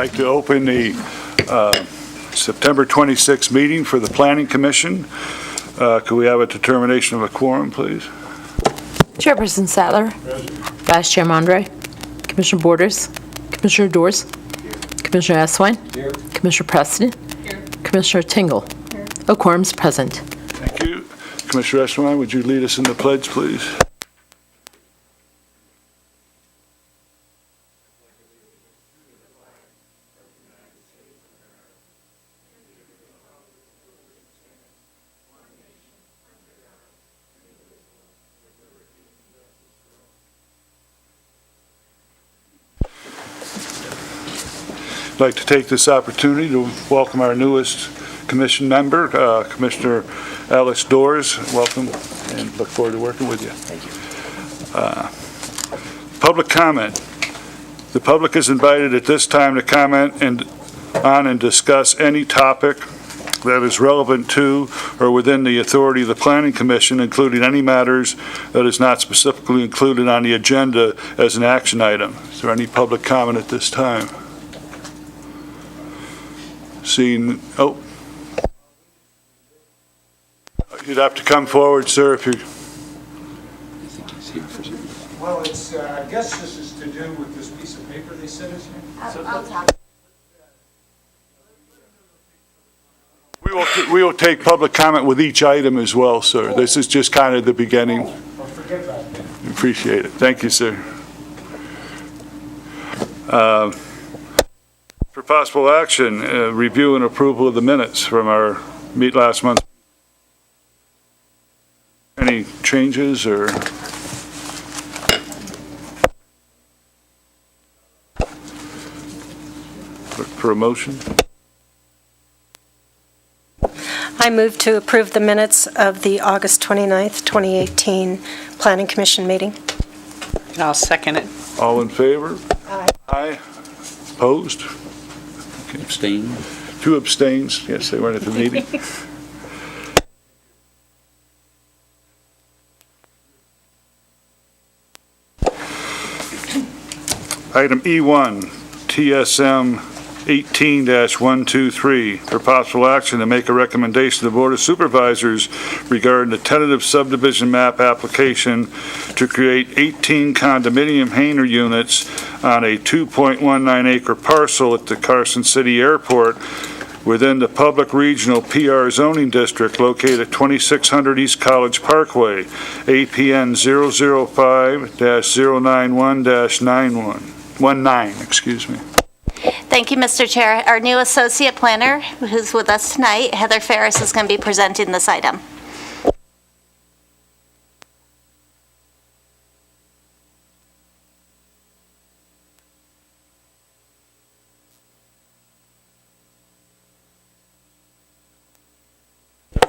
like to open the September 26th meeting for the Planning Commission. Could we have a determination of a quorum, please? Chairperson Sattler. Vice Chair Mondre. Commissioner Borders. Commissioner Dors. Commissioner Eswine. Here. Commissioner Preston. Commissioner Tingle. A quorum is present. Thank you. Commissioner Eswine, would you lead us in the pledge, please? I'd like to take this opportunity to welcome our newest commission member, Commissioner Alice Dors. Welcome, and look forward to working with you. Thank you. Public comment. The public is invited at this time to comment on and discuss any topic that is relevant to or within the authority of the Planning Commission, including any matters that is not specifically included on the agenda as an action item. Is there any public comment at this time? Seeing, you'd have to come forward, sir, if you... Well, it's, I guess this is to do with this piece of paper they sent us here. I'll talk. We will take public comment with each item as well, sir. This is just kind of the beginning. Well, forget about that. Appreciate it. Thank you, sir. For possible action, review and approval of the minutes from our meet last month. Any changes or? For a motion? I move to approve the minutes of the August 29th, 2018 Planning Commission meeting. I'll second it. All in favor? Aye. Aye. Opposed? Okay. Abstain. 2 abstains. Yes, they weren't at the meeting. Item E1, TSM 18-123, for possible action to make a recommendation to the Board of Supervisors regarding the tentative subdivision map application to create 18 condominium hangar units on a 2.19 acre parcel at the Carson City Airport within the public regional PR zoning district located at 2600 East College Parkway, APN 005-091-19, excuse me. Thank you, Mr. Chair. Our new associate planner, who's with us tonight, Heather Ferris, is going to be presenting this item.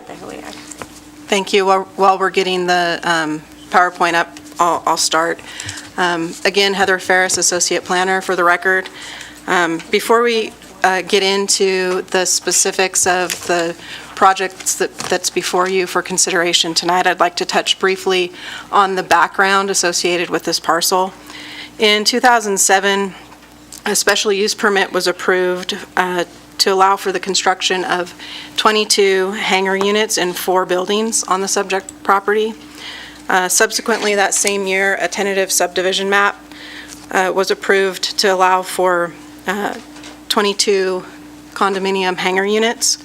There we are. Thank you. While we're getting the PowerPoint up, I'll start. Again, Heather Ferris, Associate Planner, for the record. Before we get into the specifics of the projects that's before you for consideration tonight, I'd like to touch briefly on the background associated with this parcel. In 2007, a special use permit was approved to allow for the construction of 22 hangar units in 4 buildings on the subject property. Subsequently, that same year, a tentative subdivision map was approved to allow for 22 condominium hangar units,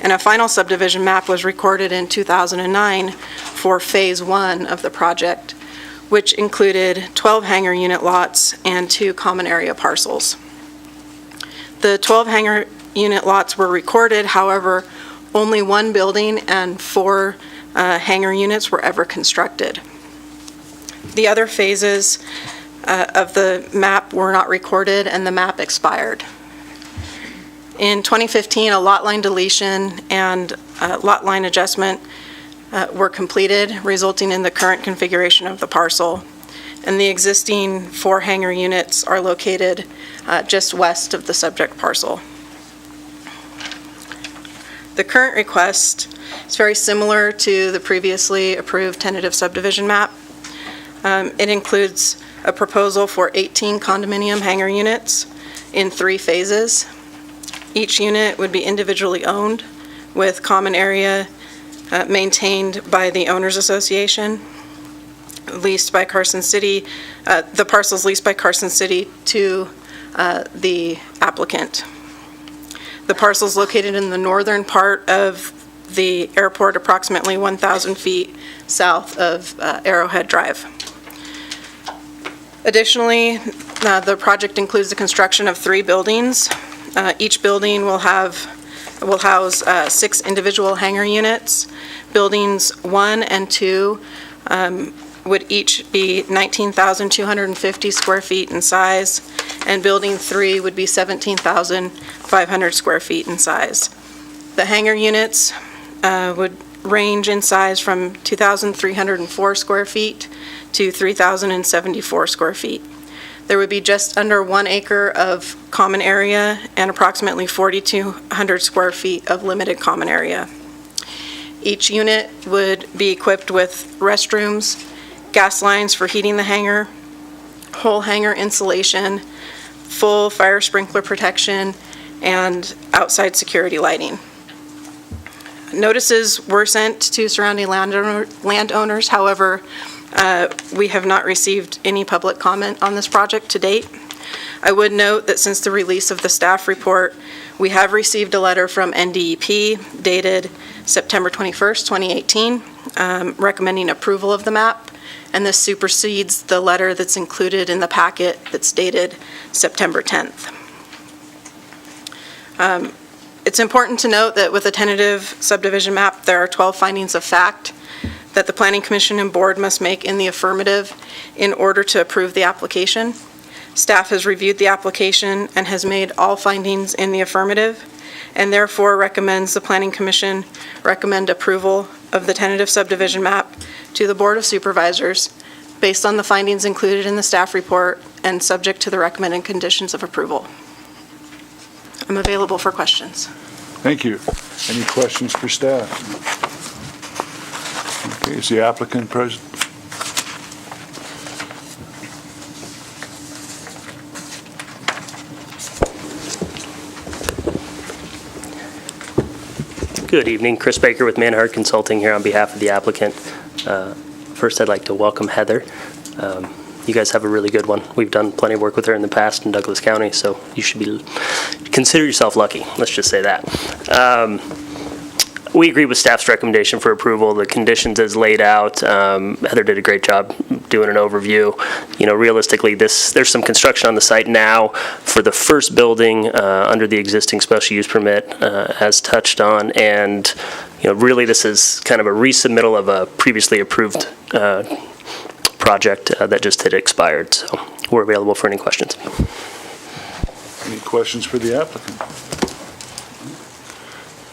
and a final subdivision map was recorded in 2009 for Phase 1 of the project, which included 12 hangar unit lots and 2 common area parcels. The 12 hangar unit lots were recorded, however, only 1 building and 4 hangar units were ever constructed. The other phases of the map were not recorded, and the map expired. In 2015, a lot line deletion and lot line adjustment were completed, resulting in the current configuration of the parcel. And the existing 4 hangar units are located just west of the subject parcel. The current request is very similar to the previously approved tentative subdivision map. It includes a proposal for 18 condominium hangar units in 3 phases. Each unit would be individually owned with common area maintained by the Owners Association, leased by Carson City, the parcels leased by Carson City to the applicant. The parcel's located in the northern part of the airport, approximately 1,000 feet south of Arrowhead Drive. Additionally, the project includes the construction of 3 buildings. Each building will house 6 individual hangar units. Buildings 1 and 2 would each be 19,250 square feet in size, and Building 3 would be 17,500 square feet in size. The hangar units would range in size from 2,304 square feet to 3,074 square feet. There would be just under 1 acre of common area and approximately 4,200 square feet of limited common area. Each unit would be equipped with restrooms, gas lines for heating the hangar, whole hangar insulation, full fire sprinkler protection, and outside security lighting. Notices were sent to surrounding landowners. However, we have not received any public comment on this project to date. I would note that since the release of the staff report, we have received a letter from NDEP dated September 21st, 2018, recommending approval of the map, and this supersedes the letter that's included in the packet that's dated September 10th. It's important to note that with a tentative subdivision map, there are 12 findings of fact that the Planning Commission and Board must make in the affirmative in order to approve the application. Staff has reviewed the application and has made all findings in the affirmative, and therefore recommends the Planning Commission recommend approval of the tentative subdivision map to the Board of Supervisors based on the findings included in the staff report and subject to the recommended conditions of approval. I'm available for questions. Thank you. Any questions for staff? Okay, is the applicant present? Good evening, Chris Baker with Manhart Consulting here on behalf of the applicant. First, I'd like to welcome Heather. You guys have a really good one. We've done plenty of work with her in the past in Douglas County, so you should consider yourself lucky. Let's just say that. We agree with staff's recommendation for approval. The conditions as laid out, Heather did a great job doing an overview. You know, realistically, there's some construction on the site now for the first building under the existing special use permit, as touched on, and you know, really this is kind of a resubmittal of a previously approved project that just had expired. So we're available for any questions. Any questions for the applicant?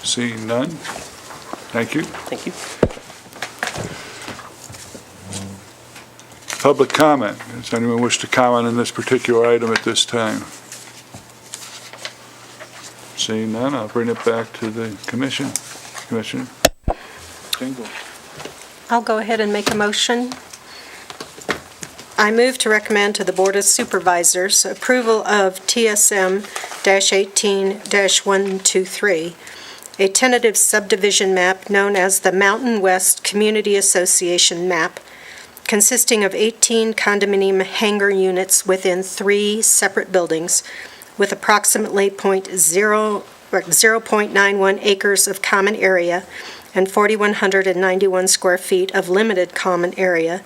Seeing none? Thank you. Thank you. Public comment. Does anyone wish to comment on this particular item at this time? Seeing none, I'll bring it back to the commission. Commissioner Tingle. I'll go ahead and make a motion. I move to recommend to the Board of Supervisors approval of TSM-18-123, a tentative subdivision map known as the Mountain West Community Association map, consisting of 18 condominium hangar units within 3 separate buildings, with approximately 0.91 acres of common area and 4,191 square feet of limited common area,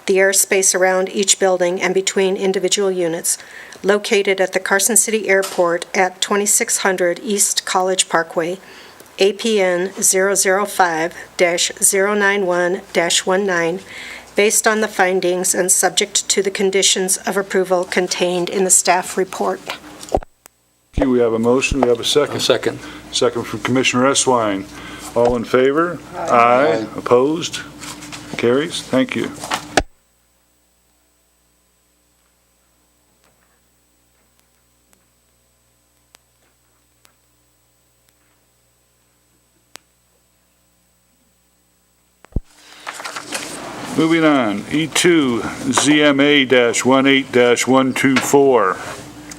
the airspace around each building and between individual units, located at the Carson City Airport at 2600 East College Parkway, APN 005-091-19, based on the findings and subject to the conditions of approval contained in the staff report. Thank you. We have a motion. We have a second. Second. Second from Commissioner Eswine. All in favor? Aye. Opposed? Carries. Thank you. Moving on, E2 ZMA-18-124.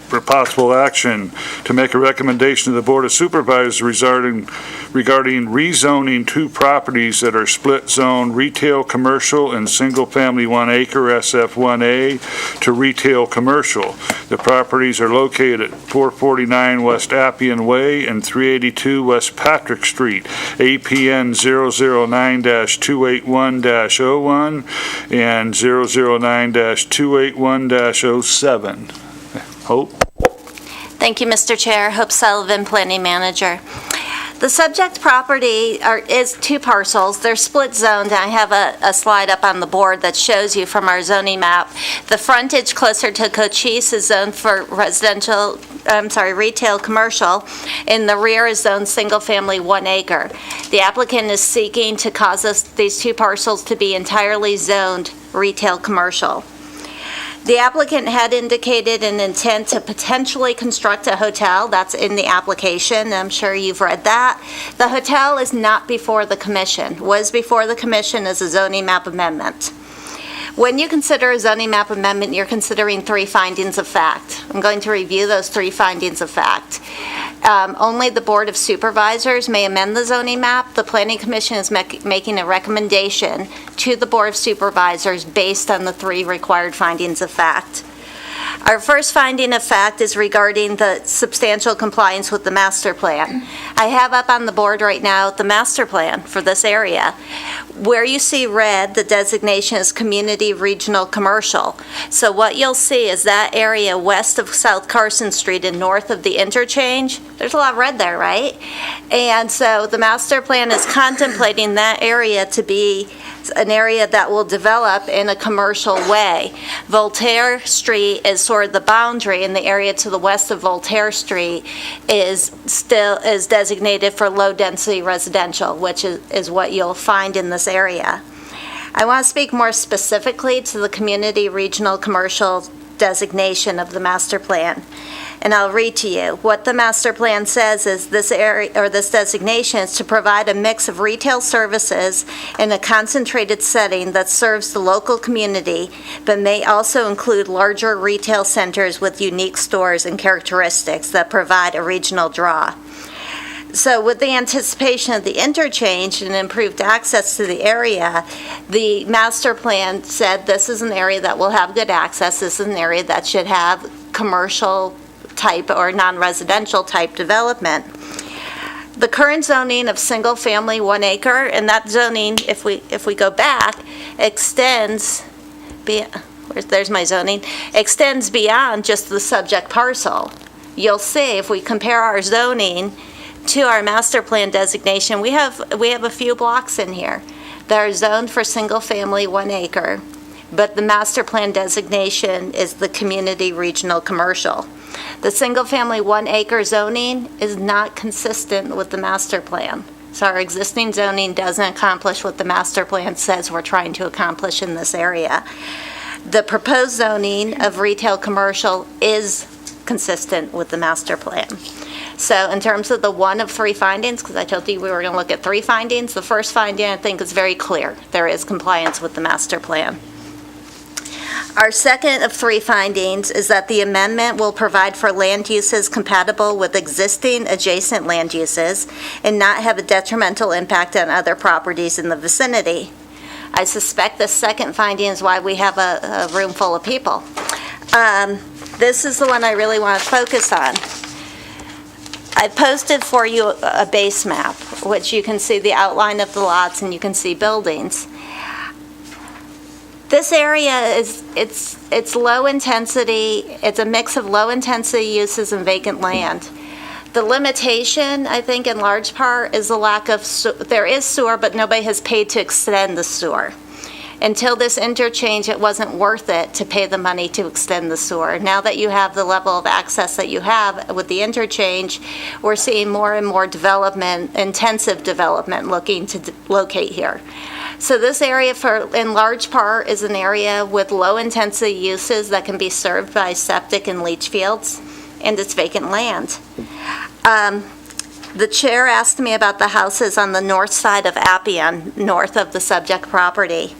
for possible action to make a recommendation to the Board of Supervisors regarding rezoning two properties that are split zone retail commercial and single-family 1 acre SF1A to retail commercial. The properties are located at 449 West Appian Way and 382 West Patrick Street, APN 009-281-01 and 009-281-07. Hope? Thank you, Mr. Chair. Hope Sullivan, Planning Manager. The subject property is two parcels. They're split zoned. I have a slide up on the board that shows you from our zoning map. The frontage closer to Cochise is zoned for retail commercial, and the rear is zoned single-family 1 acre. The applicant is seeking to cause these two parcels to be entirely zoned retail commercial. The applicant had indicated an intent to potentially construct a hotel. That's in the application. I'm sure you've read that. The hotel is not before the commission. Was before the commission as a zoning map amendment. When you consider a zoning map amendment, you're considering three findings of fact. I'm going to review those three findings of fact. Only the Board of Supervisors may amend the zoning map. The Planning Commission is making a recommendation to the Board of Supervisors based on the three required findings of fact. Our first finding of fact is regarding the substantial compliance with the master plan. I have up on the board right now the master plan for this area. Where you see red, the designation is community regional commercial. So what you'll see is that area west of South Carson Street and north of the interchange. There's a lot of red there, right? And so the master plan is contemplating that area to be an area that will develop in a commercial way. Voltaire Street is sort of the boundary, and the area to the west of Voltaire Street is designated for low-density residential, which is what you'll find in this area. I want to speak more specifically to the community regional commercial designation of the master plan. And I'll read to you. What the master plan says is this area, or this designation, is to provide a mix of retail services in a concentrated setting that serves the local community, but may also include larger retail centers with unique stores and characteristics that provide a regional draw. So with the anticipation of the interchange and improved access to the area, the master plan said this is an area that will have good access. This is an area that should have commercial type or non-residential type development. The current zoning of single-family 1 acre, and that zoning, if we go back, extends, there's my zoning, extends beyond just the subject parcel. You'll see if we compare our zoning to our master plan designation, we have a few blocks in here that are zoned for single-family 1 acre, but the master plan designation is the community regional commercial. The single-family 1 acre zoning is not consistent with the master plan. So our existing zoning doesn't accomplish what the master plan says we're trying to accomplish in this area. The proposed zoning of retail commercial is consistent with the master plan. So in terms of the one of three findings, because I told you we were going to look at three findings, the first finding I think is very clear. There is compliance with the master plan. Our second of three findings is that the amendment will provide for land uses compatible with existing adjacent land uses and not have a detrimental impact on other properties in the vicinity. I suspect the second finding is why we have a room full of people. This is the one I really want to focus on. I posted for you a base map, which you can see the outline of the lots and you can see buildings. This area it's low intensity. It's a mix of low intensity uses and vacant land. The limitation, I think, in large part, is the lack of there is sewer, but nobody has paid to extend the sewer. Until this interchange, it wasn't worth it to pay the money to extend the sewer. Now that you have the level of access that you have with the interchange, we're seeing more and more development, intensive development, looking to locate here. So this area, in large part, is an area with low-intensity uses that can be served by septic and leach fields, and it's vacant land. The chair asked me about the houses on the north side of Appian, north of the subject property.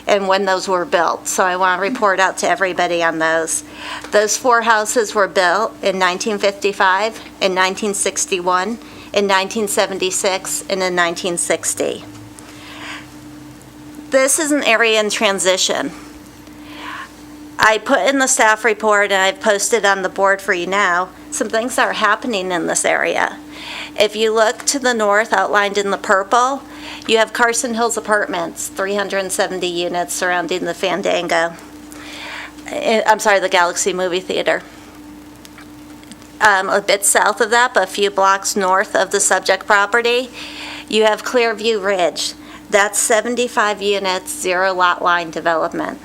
and when those were built. So I want to report out to everybody on those. Those 4 houses were built in 1955, in 1961, in 1976, and in 1960. This is an area in transition. I put in the staff report, and I've posted on the board for you now, some things that are happening in this area. If you look to the north, outlined in the purple, you have Carson Hills Apartments, 370 units surrounding the Fandango. The Galaxy Movie Theater. A bit south of that, but a few blocks north of the subject property, you have Clearview Ridge. That's 75 units, 0 lot line development.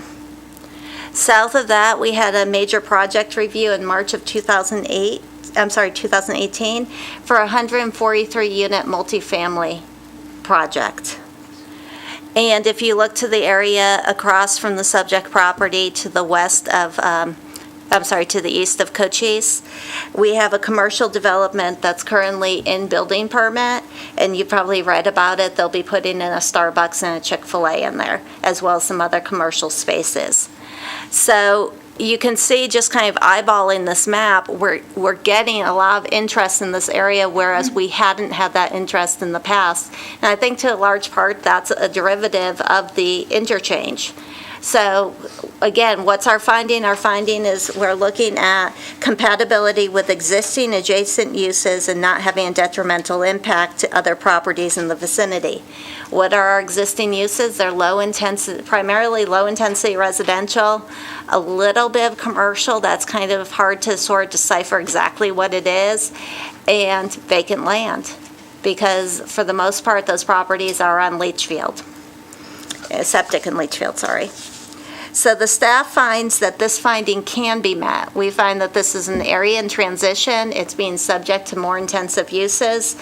South of that, we had a major project review in March of 2018 for a 143-unit multifamily project. And if you look to the area across from the subject property to the west of, to the east of Cochise, we have a commercial development that's currently in building permit, and you probably read about it. They'll be putting in a Starbucks and a Chick-fil-A in there, as well as some other commercial spaces. So you can see, just kind of eyeballing this map, we're getting a lot of interest in this area, whereas we hadn't had that interest in the past. And I think to a large part, that's a derivative of the interchange. So again, what's our finding? Our finding is we're looking at compatibility with existing adjacent uses and not having a detrimental impact to other properties in the vicinity. What are our existing uses? They're primarily low-intensity residential, a little bit of commercial. That's kind of hard to sort of decipher exactly what it is, and vacant land, because for the most part, those properties are on Leachfield, septic and Leachfield, sorry. So the staff finds that this finding can be met. We find that this is an area in transition. It's being subject to more intensive uses.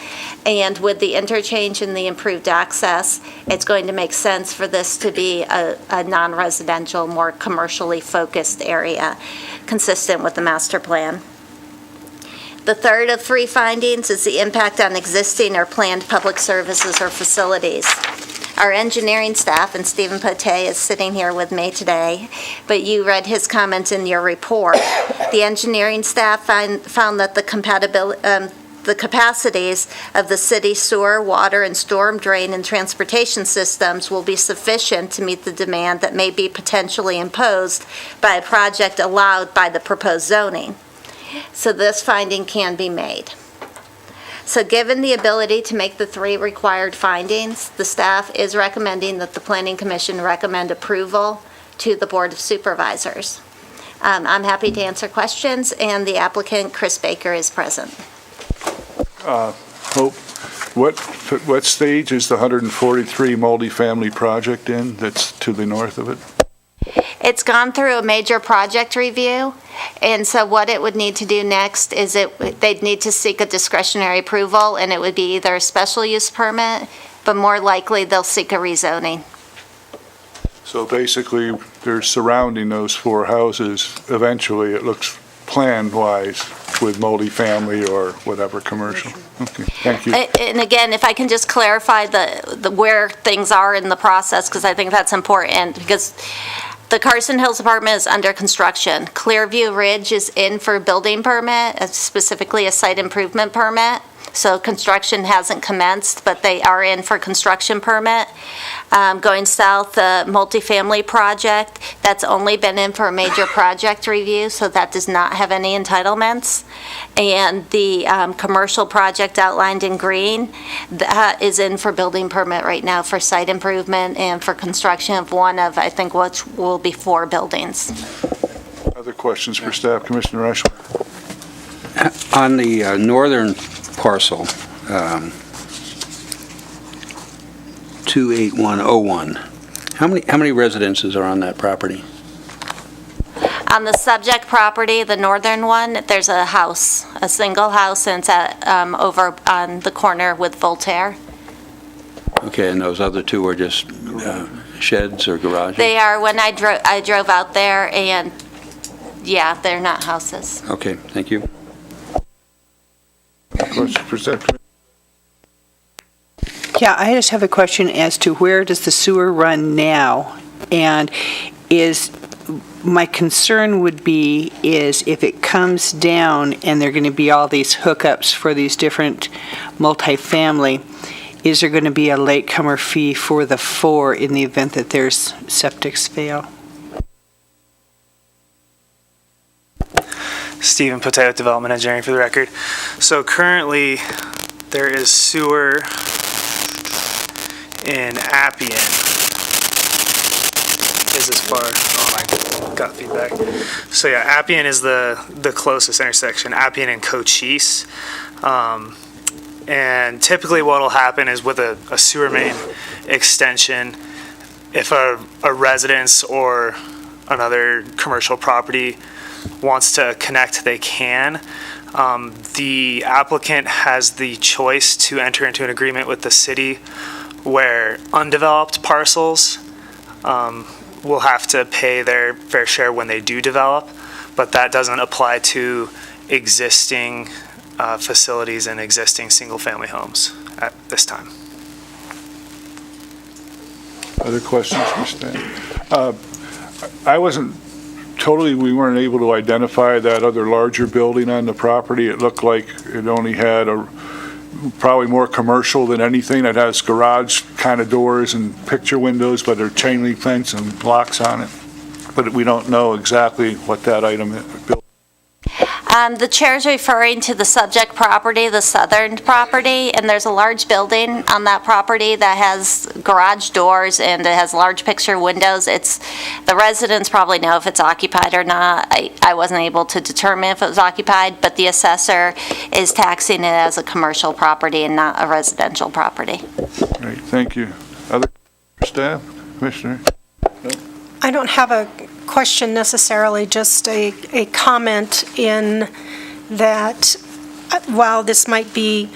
And with the interchange and the improved access, it's going to make sense for this to be a non-residential, more commercially focused area, consistent with the master plan. The third of 3 findings is the impact on existing or planned public services or facilities. Our engineering staff, and Stephen Pote is sitting here with me today, but you read his comments in your report. The engineering staff found that the capacities of the city sewer, water, and storm drain and transportation systems will be sufficient to meet the demand that may be potentially imposed by a project allowed by the proposed zoning. So this finding can be made. So given the ability to make the 3 required findings, the staff is recommending that the Planning Commission recommend approval to the Board of Supervisors. I'm happy to answer questions, and the applicant, Chris Baker, is present. Hope, what stage is the 143 multifamily project in that's to the north of it? It's gone through a major project review, and so what it would need to do next is they'd need to seek a discretionary approval, and it would be either a special use permit, but more likely they'll seek a rezoning. So basically, they're surrounding those 4 houses. Eventually, it looks plan-wise with multifamily or whatever commercial. Okay, thank you. And again, if I can just clarify the where things are in the process, because I think that's important, because the Carson Hills apartment is under construction. Clearview Ridge is in for building permit, specifically a site improvement permit. So construction hasn't commenced, but they are in for construction permit. Going south, the multifamily project, that's only been in for a major project review, so that does not have any entitlements. And the commercial project outlined in green, that is in for building permit right now for site improvement and for construction of one of, I think, which will be 4 buildings. Other questions for staff? Commissioner Ashland? On the northern parcel, 28101, how many residences are on that property? On the subject property, the northern one, there's a house, a single house, and it's at, over on the corner with Voltaire. Okay, and those other 2 are just sheds or garages? They are, when I drove out there, and yeah, they're not houses. Okay, thank you. Questions for staff? Yeah, I just have a question as to where does the sewer run now And my concern would be is if it comes down and there are going to be all these hookups for these different multifamily, is there going to be a latecomer fee for the 4 in the event that there's septics fail? Stephen Poteo, Development Engineering for the record. So currently, there is sewer in Appian. Is as far, oh my, got feedback. So yeah, Appian is the closest intersection, Appian and Cochise. And typically what'll happen is with a sewer main extension, if a residence or another commercial property wants to connect, they can. The applicant has the choice to enter into an agreement with the city where undeveloped parcels will have to pay their fair share when they do develop, but that doesn't apply to existing facilities and existing single-family homes at this time. Other questions for Stan? We weren't able to identify that other larger building on the property. It looked like it only had probably more commercial than anything. It has garage kind of doors and picture windows, but they're chain link fence and locks on it. But we don't know exactly what that item is. The chair's referring to the subject property, the southern property, and there's a large building on that property that has garage doors and it has large picture windows. The residents probably know if it's occupied or not. I wasn't able to determine if it was occupied, but the assessor is taxing it as a commercial property and not a residential property. Great, thank you. Other staff, Commissioner? No? I don't have a question necessarily, just a comment in that while this might be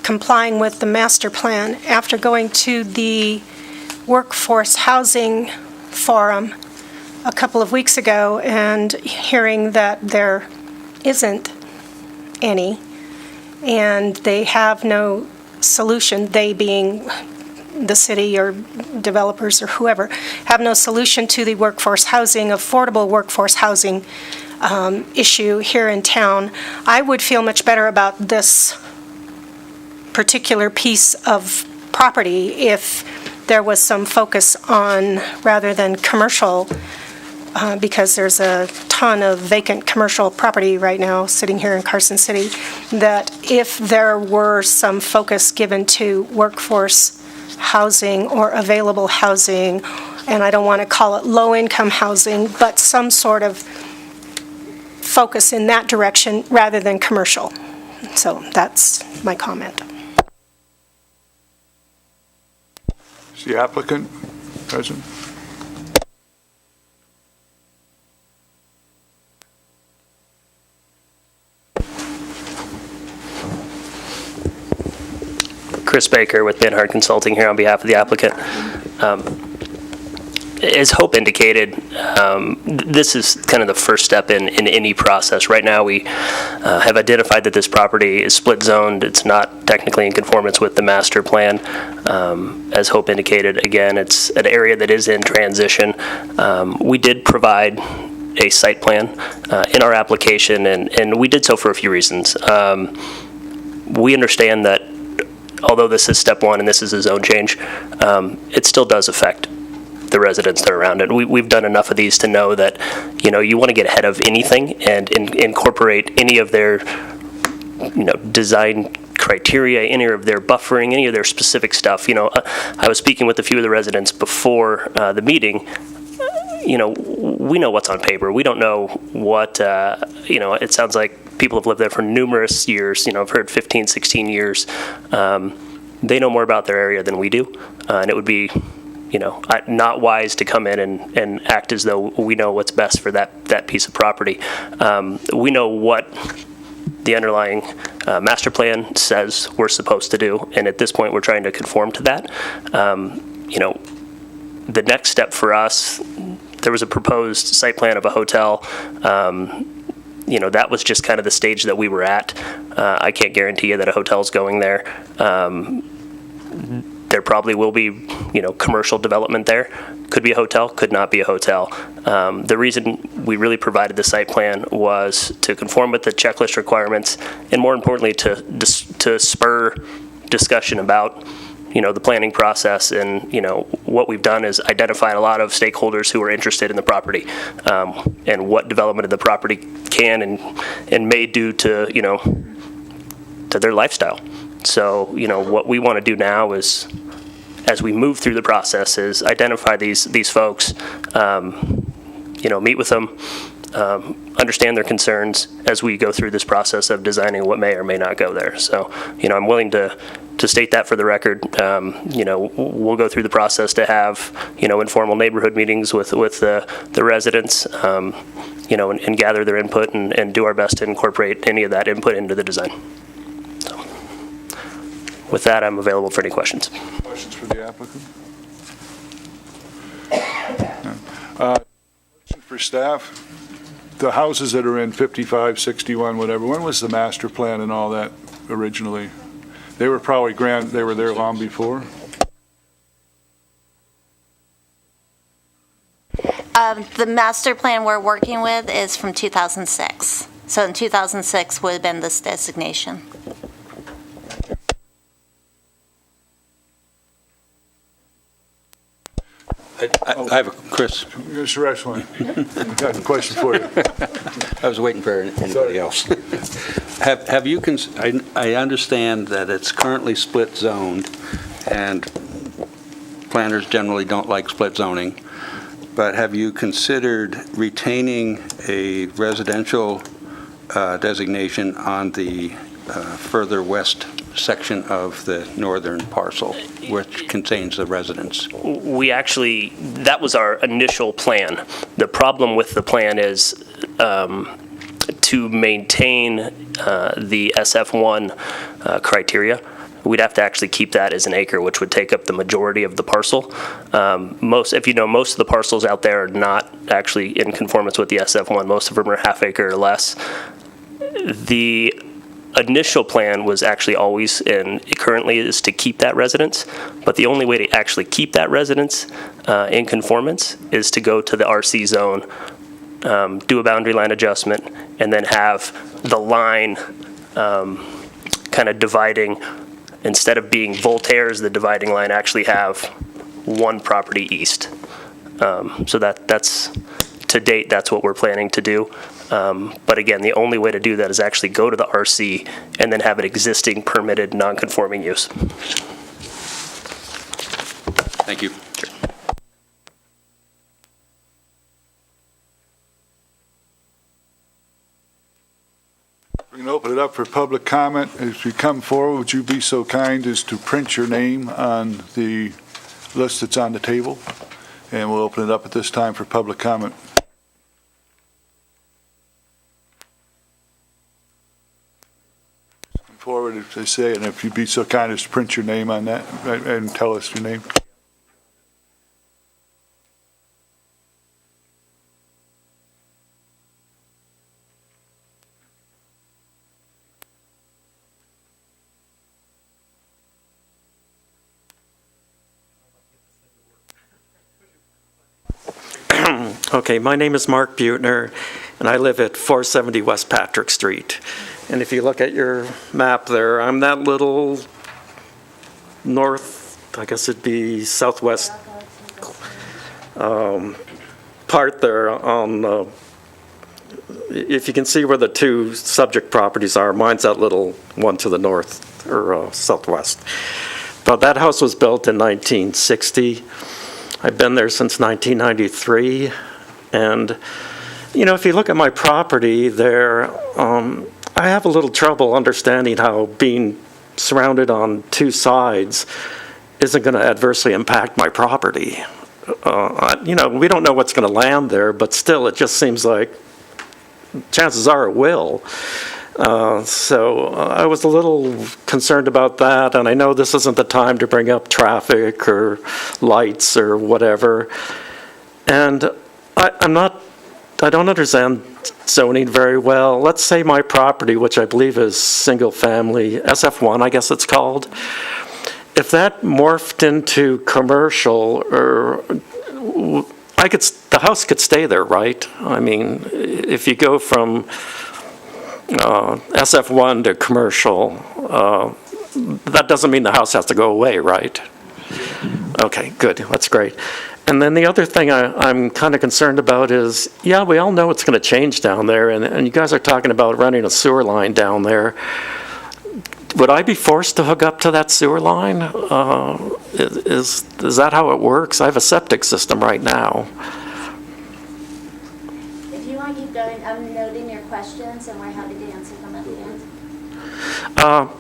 complying with the master plan, after going to the workforce housing forum a couple of weeks ago and hearing that there isn't any, and they have no solution, they being the city or developers or whoever, have no solution to the workforce housing, affordable workforce housing issue here in town, I would feel much better about this particular piece of property if there was some focus on, rather than commercial, because there's a ton of vacant commercial property right now sitting here in Carson City, that if there were some focus given to workforce housing or available housing, and I don't want to call it low-income housing, but some sort of focus in that direction rather than commercial. So that's my comment. Is the applicant present? Chris Baker with Banhart Consulting here on behalf of the applicant. As Hope indicated, this is kind of the first step in any process. Right now, we have identified that this property is split zoned. It's not technically in conformance with the master plan. As Hope indicated, again, it's an area that is in transition. We did provide a site plan in our application, and we did so for a few reasons. We understand that although this is step one and this is a zone change, it still does affect the residents that are around it. We've done enough of these to know that, you want to get ahead of anything and incorporate any of their, design criteria, any of their buffering, any of their specific stuff. I was speaking with a few of the residents before the meeting. We know what's on paper. We don't know what, it sounds like people have lived there for numerous years. I've heard 15, 16 years. They know more about their area than we do. And it would be, not wise to come in and act as though we know what's best for that piece of property. We know what the underlying master plan says we're supposed to do. And at this point, we're trying to conform to that. The next step for us, there was a proposed site plan of a hotel. That was just kind of the stage that we were at. I can't guarantee you that a hotel's going there. There probably will be, commercial development there. Could be a hotel, could not be a hotel. The reason we really provided the site plan was to conform with the checklist requirements, and more importantly, to spur discussion about, the planning process. And, what we've done is identified a lot of stakeholders who are interested in the property, and what development of the property can and may do to, to their lifestyle. So, what we want to do now is, as we move through the process, is identify these folks, meet with them, understand their concerns as we go through this process of designing what may or may not go there. So, I'm willing to state that for the record. We'll go through the process to have, informal neighborhood meetings with the residents, and gather their input and do our best to incorporate any of that input into the design. So, with that, I'm available for any questions. Questions for the applicant? Question for staff? The houses that are in 55, 61, whatever, when was the master plan and all that originally? They were probably they were there long before? The master plan we're working with is from 2006. So in 2006 would have been this designation. I have a, Chris, Mr. Eschlein, I got a question for you. I was waiting for anybody else. Have you, I understand that it's currently split zoned, and planners generally don't like split zoning, but have you considered retaining a residential designation on the further west section of the northern parcel, which contains the residence? That was our initial plan. The problem with the plan is to maintain the SF1 criteria, we'd have to actually keep that as an acre, which would take up the majority of the parcel. Most of the parcels out there are not actually in conformance with the SF1. Most of them are half acre or less. The initial plan was actually always, and it currently is, to keep that residence, but the only way to actually keep that residence in conformance is to go to the RC zone, do a boundary line adjustment, and then have the line kind of dividing, instead of being Voltaire's, the dividing line actually have one property east. So that's, to date, that's what we're planning to do. But again, the only way to do that is actually go to the RC and then have an existing permitted non-conforming use. Thank you. Sure. We're going to open it up for public comment. As you come forward, would you be so kind as to print your name on the list that's on the table? And we'll open it up at this time for public comment. Come forward, if they say, and if you'd be so kind as to print your name on that and tell us your name. Okay, my name is Mark Butner, and I live at 470 West Patrick Street. And if you look at your map there, I'm that little north, I guess it'd be southwest part there on, if you can see where the two subject properties are, mine's that little one to the north, or southwest. But that house was built in 1960. I've been there since 1993, and, if you look at my property there, I have a little trouble understanding how being surrounded on two sides isn't going to adversely impact my property. We don't know what's going to land there, but still, it just seems like chances are it will. So I was a little concerned about that, and I know this isn't the time to bring up traffic or lights or whatever. And I don't understand zoning very well. Let's say my property, which I believe is single family, SF1, I guess it's called, if that morphed into commercial, or the house could stay there, right? I mean, if you go from SF1 to commercial, that doesn't mean the house has to go away, right? Okay, good, that's great. And then the other thing I'm kind of concerned about is, yeah, we all know it's going to change down there, and you guys are talking about running a sewer line down there. Would I be forced to hook up to that sewer line? Is that how it works? I have a septic system right now. If you want to keep going, I'm noting your questions, and we're happy to answer them at the end.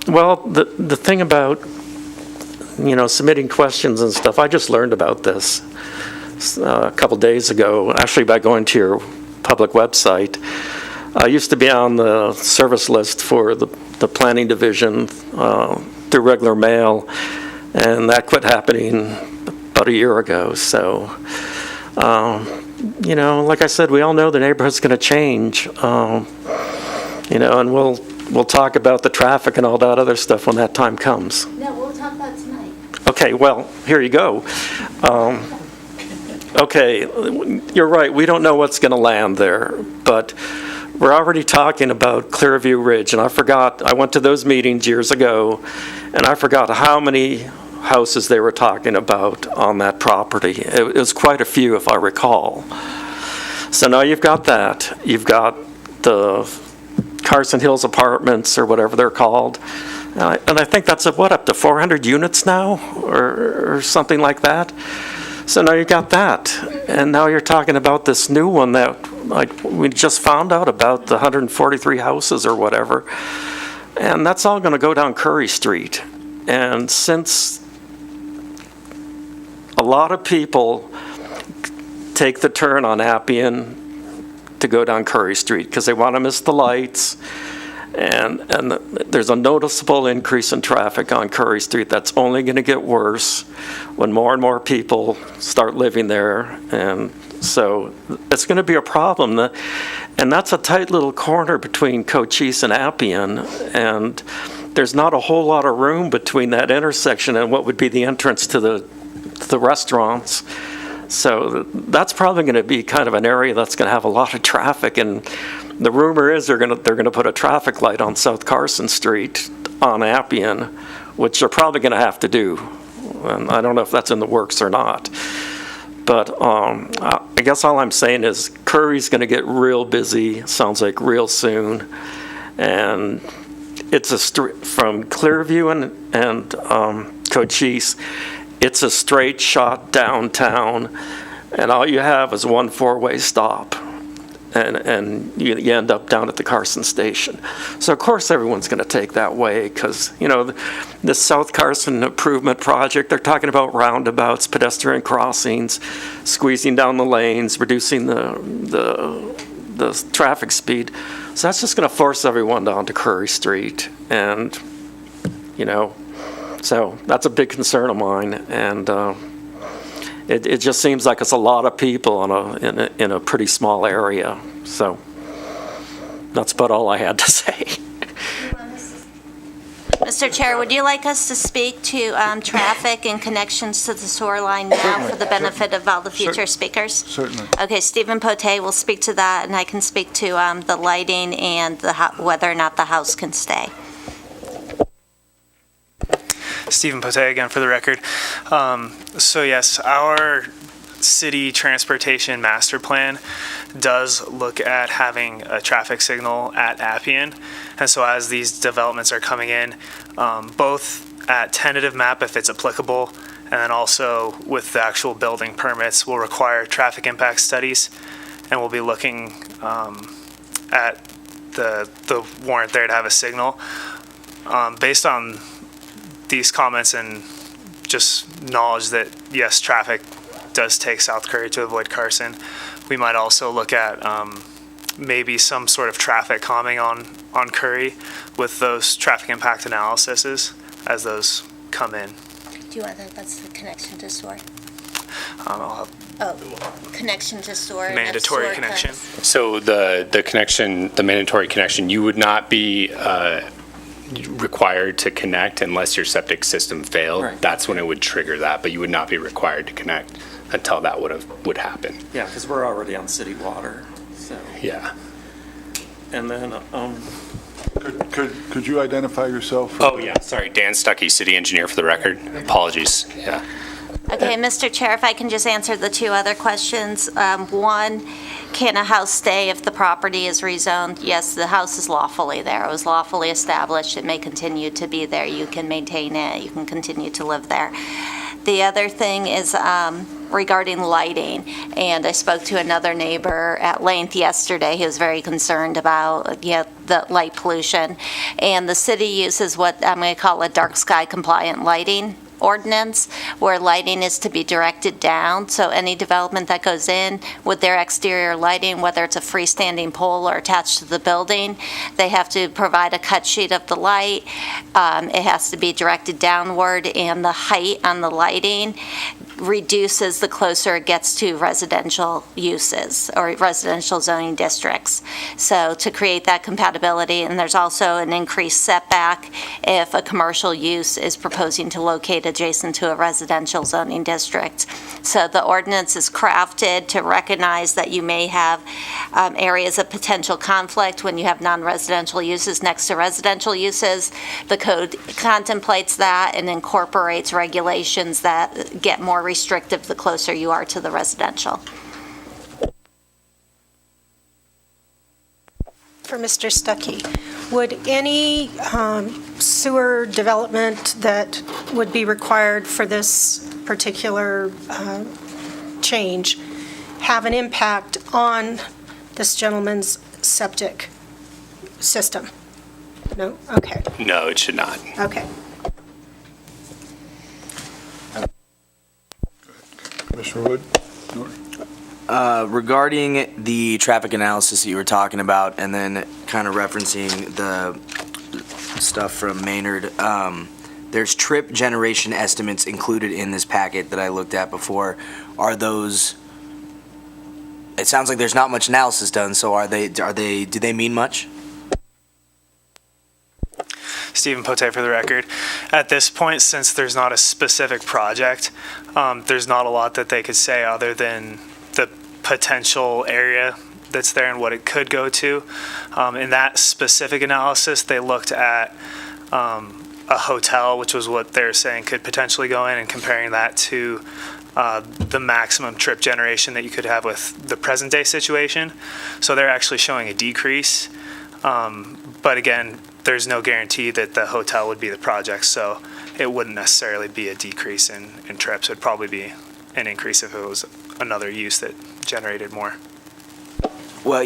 Well, the thing about, submitting questions and stuff, I just learned about this a couple days ago, actually by going to your public website. I used to be on the service list for the planning division through regular mail, and that quit happening about a year ago. So, like I said, we all know the neighborhood's going to change, and we'll talk about the traffic and all that other stuff when that time comes. No, we'll talk about tonight. Okay, well, here you go. Okay, you're right, we don't know what's going to land there, but we're already talking about Clearview Ridge, and I went to those meetings years ago, and I forgot how many houses they were talking about on that property. It was quite a few, if I recall. So now you've got that. You've got the Carson Hills Apartments, or whatever they're called, and I think that's up to 400 units now, or something like that. So now you got that, and now you're talking about this new one that we just found out about, the 143 houses or whatever, and that's all going to go down Curry Street. And since a lot of people take the turn on Appian to go down Curry Street because they want to miss the lights, and there's a noticeable increase in traffic on Curry Street that's only going to get worse when more and more people start living there. And so it's going to be a problem. And that's a tight little corner between Cochise and Appian. And there's not a whole lot of room between that intersection and what would be the entrance to the restaurants. So that's probably going to be kind of an area that's going to have a lot of traffic. And the rumor is they're going to put a traffic light on South Carson Street on Appian, which they're probably going to have to do. And I don't know if that's in the works or not. But I guess all I'm saying is Curry's going to get real busy, sounds like real soon. And it's a street from Clearview and Cochise. It's a straight shot downtown, and all you have is one four-way stop. And you end up down at the Carson station. So of course everyone's going to take that way because, the South Carson improvement project, they're talking about roundabouts, pedestrian crossings, squeezing down the lanes, reducing the traffic speed. So that's just going to force everyone down to Curry Street. And, so that's a big concern of mine. And it just seems like it's a lot of people in a pretty small area. So that's about all I had to say. Mr. Chair, would you like us to speak to traffic and connections to the sewer line now for the benefit of all the future speakers? Certainly. Okay, Stephen Potay will speak to that, and I can speak to the lighting and whether or not the house can stay. Stephen Potay again for the record. So yes, our city transportation master plan does look at having a traffic signal at Appian. And so as these developments are coming in, both at tentative map if it's applicable, and then also with the actual building permits will require traffic impact studies. And we'll be looking at the warrant there to have a signal. Based on these comments and just knowledge that, yes, traffic does take South Curry to avoid Carson, we might also look at maybe some sort of traffic calming on Curry with those traffic impact analyses as those come in. Do you want that's the connection to sewer? I'll have Connection to sewer. mandatory sewer connection. So the connection, the mandatory connection, you would not be required to connect unless your septic system failed. Right. That's when it would trigger that, but you would not be required to connect until that would happen. Yeah, because we're already on city water, so. Yeah. And then, Could you identify yourself? Oh, yeah, sorry, Dan Stuckey, city engineer for the record. Apologies, yeah. Okay, Mr. Chair, if I can just answer the two other questions. One, can a house stay if the property is rezoned? Yes, the house is lawfully there. It was lawfully established. It may continue to be there. You can maintain it. You can continue to live there. The other thing is regarding lighting, and I spoke to another neighbor at length yesterday. He was very concerned about the light pollution, and the city uses what I'm going to call a dark sky compliant lighting ordinance, where lighting is to be directed down. So any development that goes in with their exterior lighting, whether it's a freestanding pole or attached to the building, they have to provide a cut sheet of the light. It has to be directed downward, and the height on the lighting reduces the closer it gets to residential uses or residential zoning districts. So to create that compatibility, and there's also an increased setback if a commercial use is proposing to locate adjacent to a residential zoning district. So the ordinance is crafted to recognize that you may have areas of potential conflict when you have non-residential uses next to residential uses. The code contemplates that and incorporates regulations that get more restrictive the closer you are to the residential. For Mr. Stuckey, would any sewer development that would be required for this particular change have an impact on this gentleman's septic system? No? Okay. No, it should not. Okay. Commissioner Wood? Regarding the traffic analysis that you were talking about, and then kind of referencing the stuff from Maynard, there's trip generation estimates included in this packet that I looked at before. Are those? It sounds like there's not much analysis done. So do they mean much? Stephen Pote for the record. At this point, since there's not a specific project, there's not a lot that they could say other than the potential area that's there and what it could go to. In that specific analysis, they looked at a hotel, which was what they're saying could potentially go in, and comparing that to the maximum trip generation that you could have with the present day situation. So they're actually showing a decrease. But again, there's no guarantee that the hotel would be the project, so it wouldn't necessarily be a decrease in trips. It'd probably be an increase if it was another use that generated more. Well,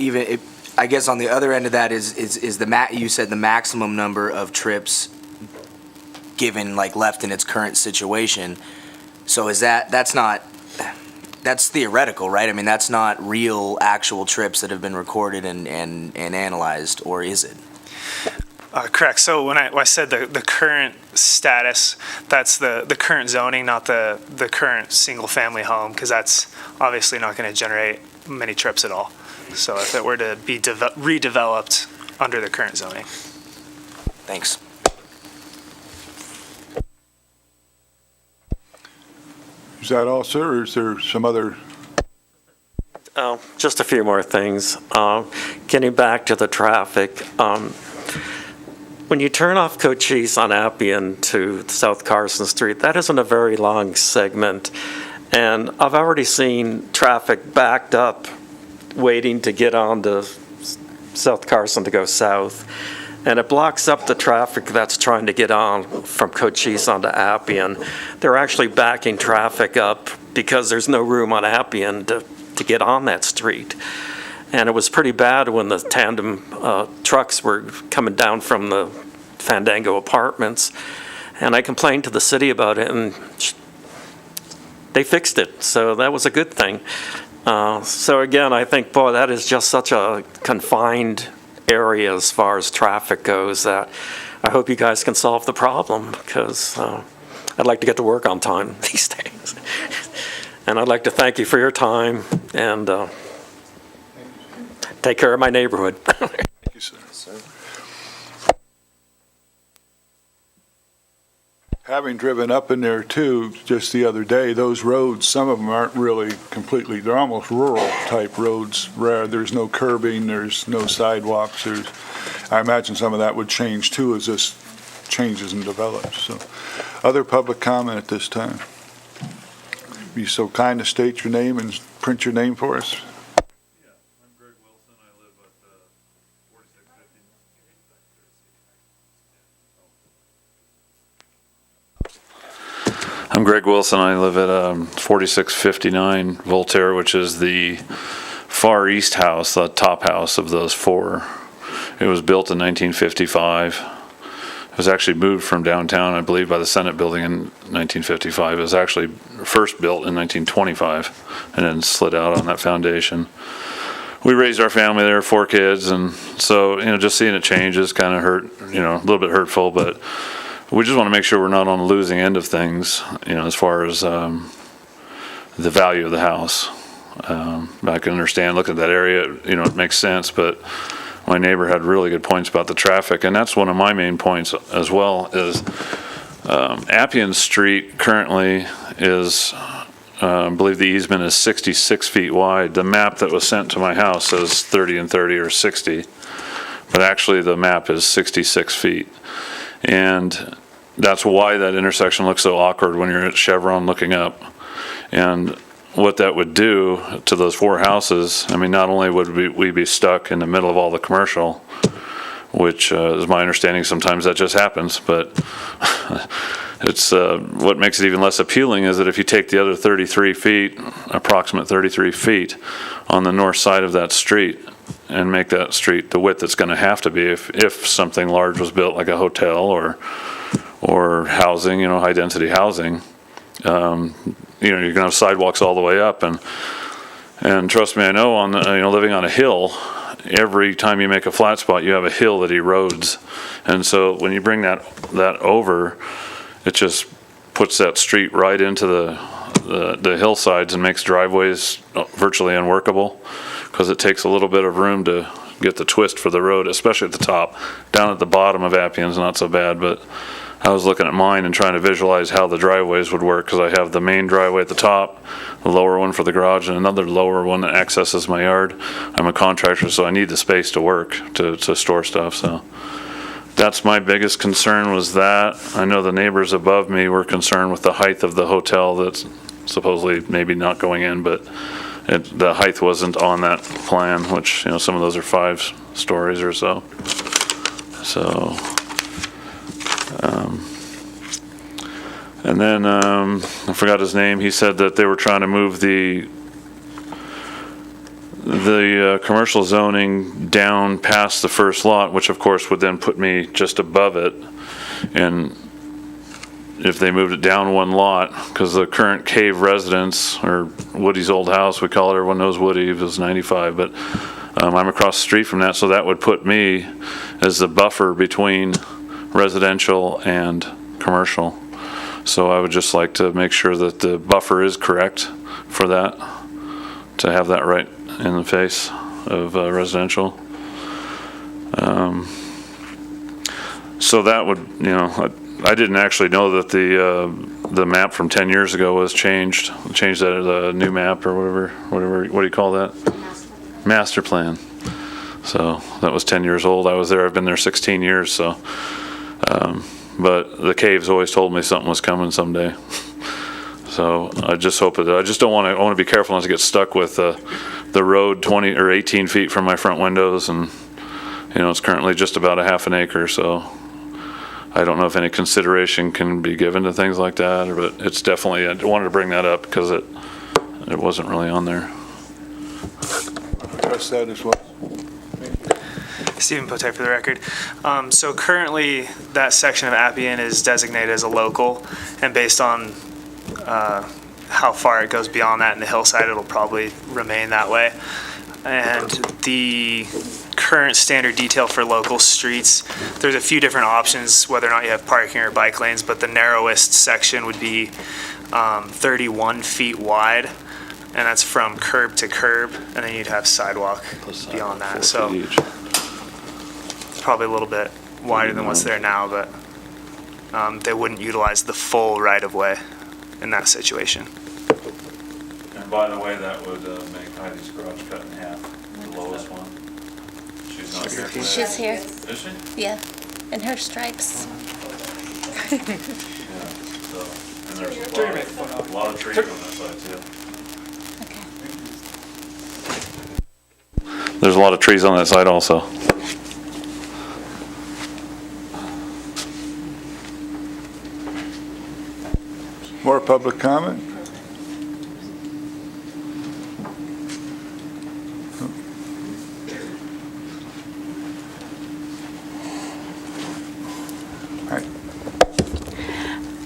I guess on the other end of that is you said the maximum number of trips given, like, left in its current situation. So that's theoretical, right? I mean, that's not real actual trips that have been recorded and analyzed, or is it? Correct. So when I said the current status, that's the current zoning, not the current single-family home, because that's obviously not going to generate many trips at all. So if it were to be redeveloped under the current zoning. Thanks. Is that all, sir, or is there some other? Just a few more things. Getting back to the traffic, when you turn off Cochise on Appian to South Carson Street, that isn't a very long segment. And I've already seen traffic backed up waiting to get on to South Carson to go south. And it blocks up the traffic that's trying to get on from Cochise onto Appian. They're actually backing traffic up because there's no room on Appian to get on that street. And it was pretty bad when the tandem trucks were coming down from the Fandango apartments. And I complained to the city about it, and they fixed it. So that was a good thing. So again, I think, boy, that is just such a confined area as far as traffic goes that I hope you guys can solve the problem, because I'd like to get to work on time these days. And I'd like to thank you for your time, and take care of my neighborhood. Thank you, sir. Having driven up in there too, just the other day, those roads, some of them aren't really completely, they're almost rural type roads, where there's no curbing, there's no sidewalks, I imagine some of that would change too as this changes and develops. So, other public comment at this time? Be so kind to state your name and print your name for us. I'm Greg Wilson. I live at 4659 Voltaire, which is the far east house, the top house of those four. It was built in 1955. It was actually moved from downtown, I believe, by the Senate building in 1955. It was actually first built in 1925 and then slid out on that foundation. We raised our family there, 4 kids, and so, just seeing it change is kind of a little bit hurtful, but we just want to make sure we're not on the losing end of things, as far as the value of the house. I can understand, looking at that area, it makes sense, but my neighbor had really good points about the traffic, and that's one of my main points as well, is Appian Street currently is, I believe the easement is 66 feet wide. The map that was sent to my house says 30 and 30 or 60, but actually the map is 66 feet. And that's why that intersection looks so awkward when you're at Chevron looking up. And what that would do to those 4 houses, not only would we be stuck in the middle of all the commercial, which is my understanding sometimes that just happens, but it's what makes it even less appealing is that if you take the other 33 feet, approximate 33 feet on the north side of that street, and make that street the width it's going to have to be if something large was built, like a hotel or housing, high density housing. You're going to have sidewalks all the way up, and trust me, I know living on a hill, every time you make a flat spot, you have a hill that erodes, and so when you bring that over, it just puts that street right into the hillsides and makes driveways virtually unworkable, because it takes a little bit of room to get the twist for the road, especially at the top. Down at the bottom of Appian's not so bad, but I was looking at mine and trying to visualize how the driveways would work, because I have the main driveway at the top, the lower one for the garage, and another lower one that accesses my yard. I'm a contractor, so I need the space to work, to store stuff, so that's my biggest concern, was that. I know the neighbors above me were concerned with the height of the hotel that's supposedly maybe not going in, but the height wasn't on that plan, which, some of those are 5 stories or so. So, and then I forgot his name. He said that they were trying to move the commercial zoning down past the first lot, which of course would then put me just above it. And if they moved it down 1 lot, because the current cave residence, or Woody's old house, we call it, everyone knows Woody, it was 95, but I'm across the street from that, so that would put me as the buffer between residential and commercial. So I would just like to make sure that the buffer is correct for that, to have that right in the face of residential. So that would, I didn't actually know that the map from 10 years ago was changed. Changed that the new map or whatever. What do you call that? Master plan. So that was 10 years old. I was there. I've been there 16 years. So, but the caves always told me something was coming someday. So I just hope that I just don't want to. I want to be careful not to get stuck with the road 20 or 18 feet from my front windows, and it's currently just about a half an acre. So I don't know if any consideration can be given to things like that, but it's definitely, I wanted to bring that up because it wasn't really on there. Address that as well. Stephen Pote for the record. So currently, that section of Appian is designated as a local, and based on how far it goes beyond that in the hillside, it'll probably remain that way. And the current standard detail for local streets, there's a few different options, whether or not you have parking or bike lanes, but the narrowest section would be 31 feet wide, and that's from curb to curb, and then you'd have sidewalk beyond that. So it's probably a little bit wider than what's there now, but they wouldn't utilize the full right-of-way in that situation. And by the way, that would make Heidi's garage cut in half, the lowest one. She's not here today. She's here, Is she? yeah, in her stripes. Yeah, so, and there's a lot of trees on that side too. There's a lot of trees on that side also. More public comment?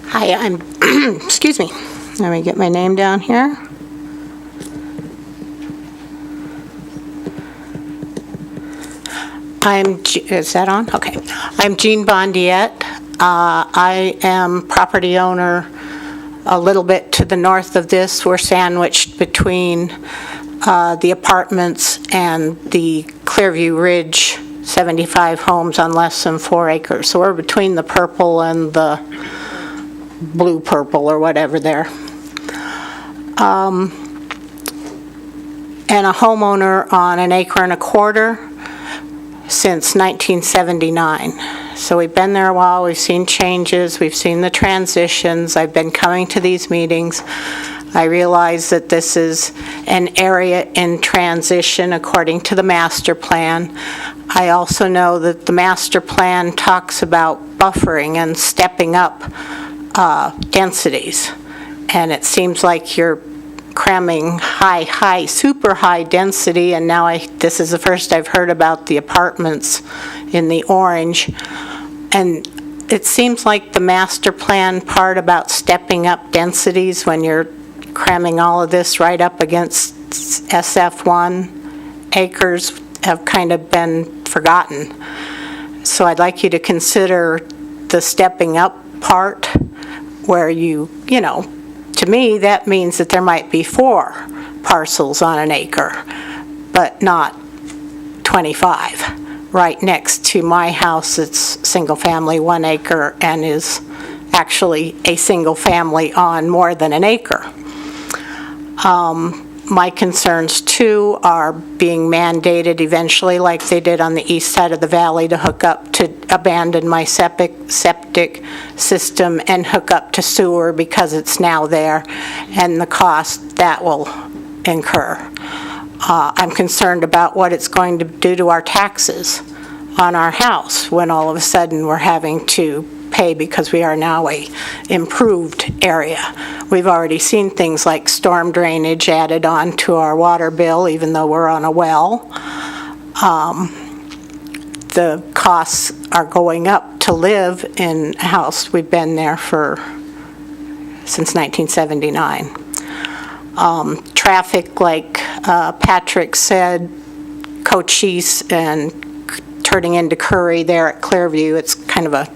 Hi, I'm, excuse me, let me get my name down here. Is that on? Okay. I'm Jean Bondiette. I am property owner a little bit to the north of this. We're sandwiched between the apartments and the Clearview Ridge 75 homes on less than 4 acres. So we're between the purple and the blue-purple or whatever there. And a homeowner on 1.25 acres since 1979. So we've been there a while, we've seen changes, we've seen the transitions, I've been coming to these meetings. I realize that this is an area in transition according to the master plan. I also know that the master plan talks about buffering and stepping up densities. And it seems like you're cramming high, super high density, and now this is the first I've heard about the apartments in the orange. And it seems like the master plan part about stepping up densities when you're cramming all of this right up against SF1 acres have kind of been forgotten. So I'd like you to consider the stepping up part where you know, to me, that means that there might be 4 parcels on 1 acre, but not 25. Right next to my house, it's single-family 1 acre and is actually a single family on more than 1 acre. My concerns, too, are being mandated eventually, like they did on the east side of the valley, to hook up to abandon my septic system and hook up to sewer because it's now there, and the cost that will incur. I'm concerned about what it's going to do to our taxes on our house when all of a sudden we're having to pay because we are now a improved area. We've already seen things like storm drainage added on to our water bill, even though we're on a well. The costs are going up to live in a house. We've been there since 1979. Traffic, like Patrick said, Cochise and turning into Curry there at Clearview, it's kind of a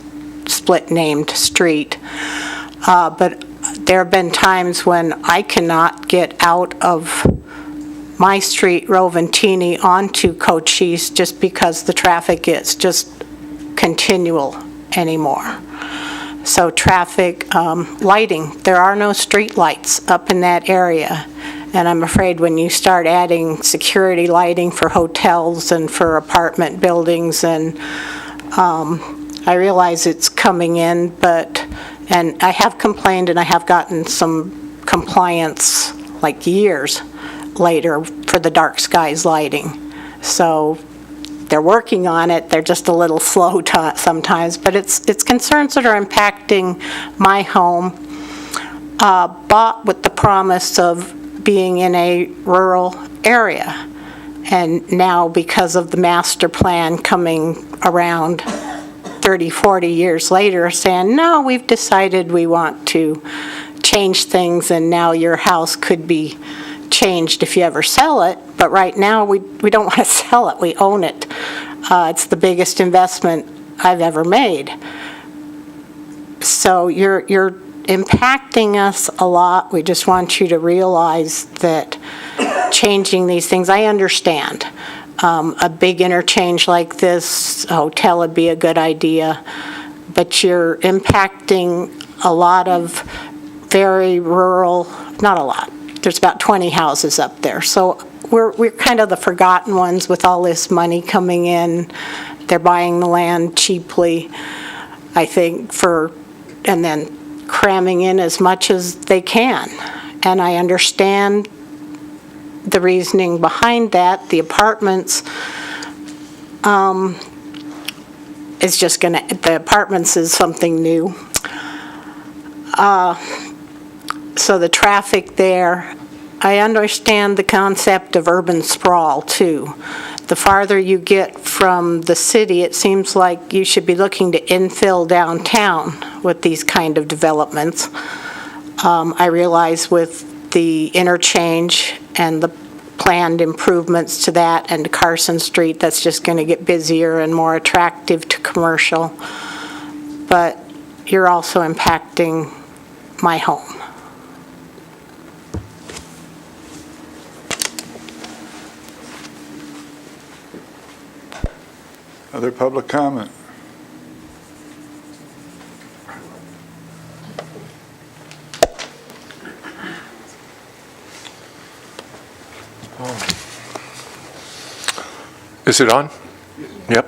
split-named street. But there have been times when I cannot get out of my street, Roventini, onto Cochise just because the traffic is just continual anymore. So traffic, lighting, there are no street lights up in that area. And I'm afraid when you start adding security lighting for hotels and for apartment buildings, and I realize it's coming in, and I have complained and I have gotten some compliance like years later for the dark skies lighting. So they're working on it, they're just a little slow sometimes, but it's concerns that are impacting my home, bought with the promise of being in a rural area. And now because of the master plan coming around 30, 40 years later saying, no, we've decided we want to change things and now your house could be changed if you ever sell it. But right now we don't want to sell it, we own it. It's the biggest investment I've ever made. So you're impacting us a lot. We just want you to realize that changing these things, I understand. A big interchange like this, a hotel would be a good idea, but you're impacting a lot of very rural, not a lot, there's about 20 houses up there. So we're kind of the forgotten ones with all this money coming in. They're buying the land cheaply, I think, and then cramming in as much as they can. And I understand the reasoning behind that. The apartments, the apartments is something new. So the traffic there, I understand the concept of urban sprawl too. The farther you get from the city, it seems like you should be looking to infill downtown with these kind of developments. I realize with the interchange and the planned improvements to that and to Carson Street, that's just going to get busier and more attractive to commercial. But you're also impacting my home. Other public comment? Is it on? Yep.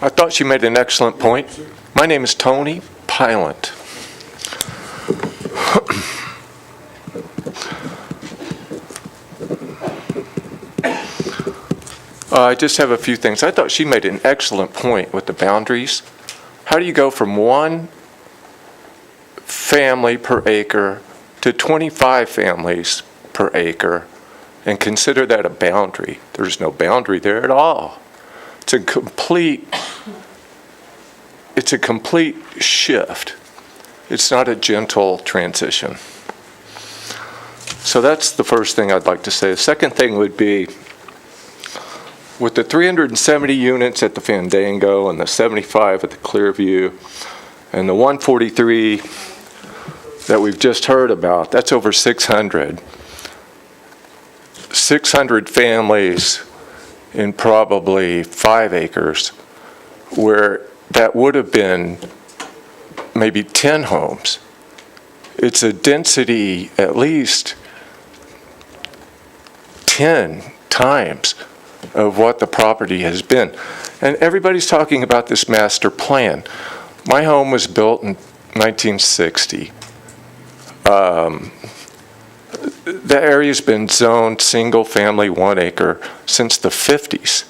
I thought she made an excellent point. My name is Tony Pylant. I just have a few things. I thought she made an excellent point with the boundaries. How do you go from 1 family per acre to 25 families per acre and consider that a boundary? There's no boundary there at all. It's a complete shift. It's not a gentle transition. So that's the first thing I'd like to say. The second thing would be, with the 370 units at the Fandango and the 75 at the Clearview and the 143 that we've just heard about, that's over 600. 600 families in probably 5 acres, where that would have been maybe 10 homes. It's a density at least 10 times of what the property has been. And everybody's talking about this master plan. My home was built in 1960. The area's been zoned single family 1 acre since the 50s.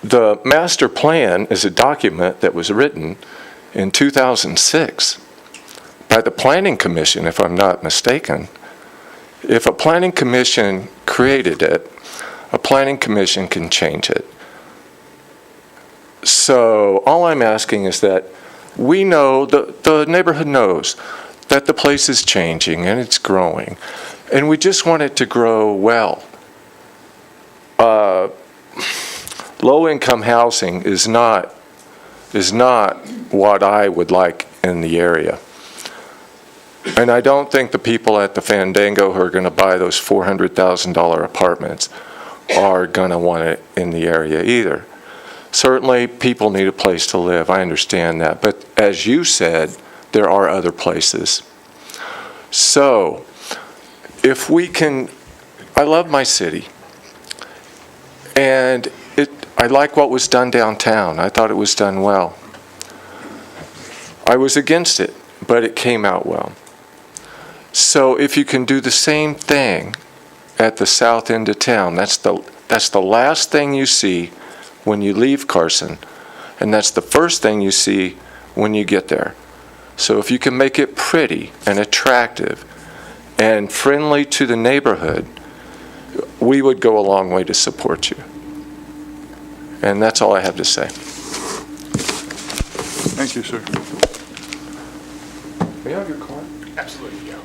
The master plan is a document that was written in 2006 by the Planning Commission, if I'm not mistaken. If a Planning Commission created it, a Planning Commission can change it. So all I'm asking is that we know, the neighborhood knows, that the place is changing and it's growing, and we just want it to grow well. Low-income housing is not what I would like in the area. And I don't think the people at the Fandango who are going to buy those $400,000 apartments are going to want it in the area either. Certainly, people need a place to live. I understand that. But as you said, there are other places. So, if we can, I love my city. And I like what was done downtown. I thought it was done well. I was against it, but it came out well. So if you can do the same thing at the south end of town, that's the last thing you see when you leave Carson, and that's the first thing you see when you get there. So if you can make it pretty and attractive and friendly to the neighborhood, we would go a long way to support you. And that's all I have to say. Thank you, sir. May I have your card? Absolutely, yeah.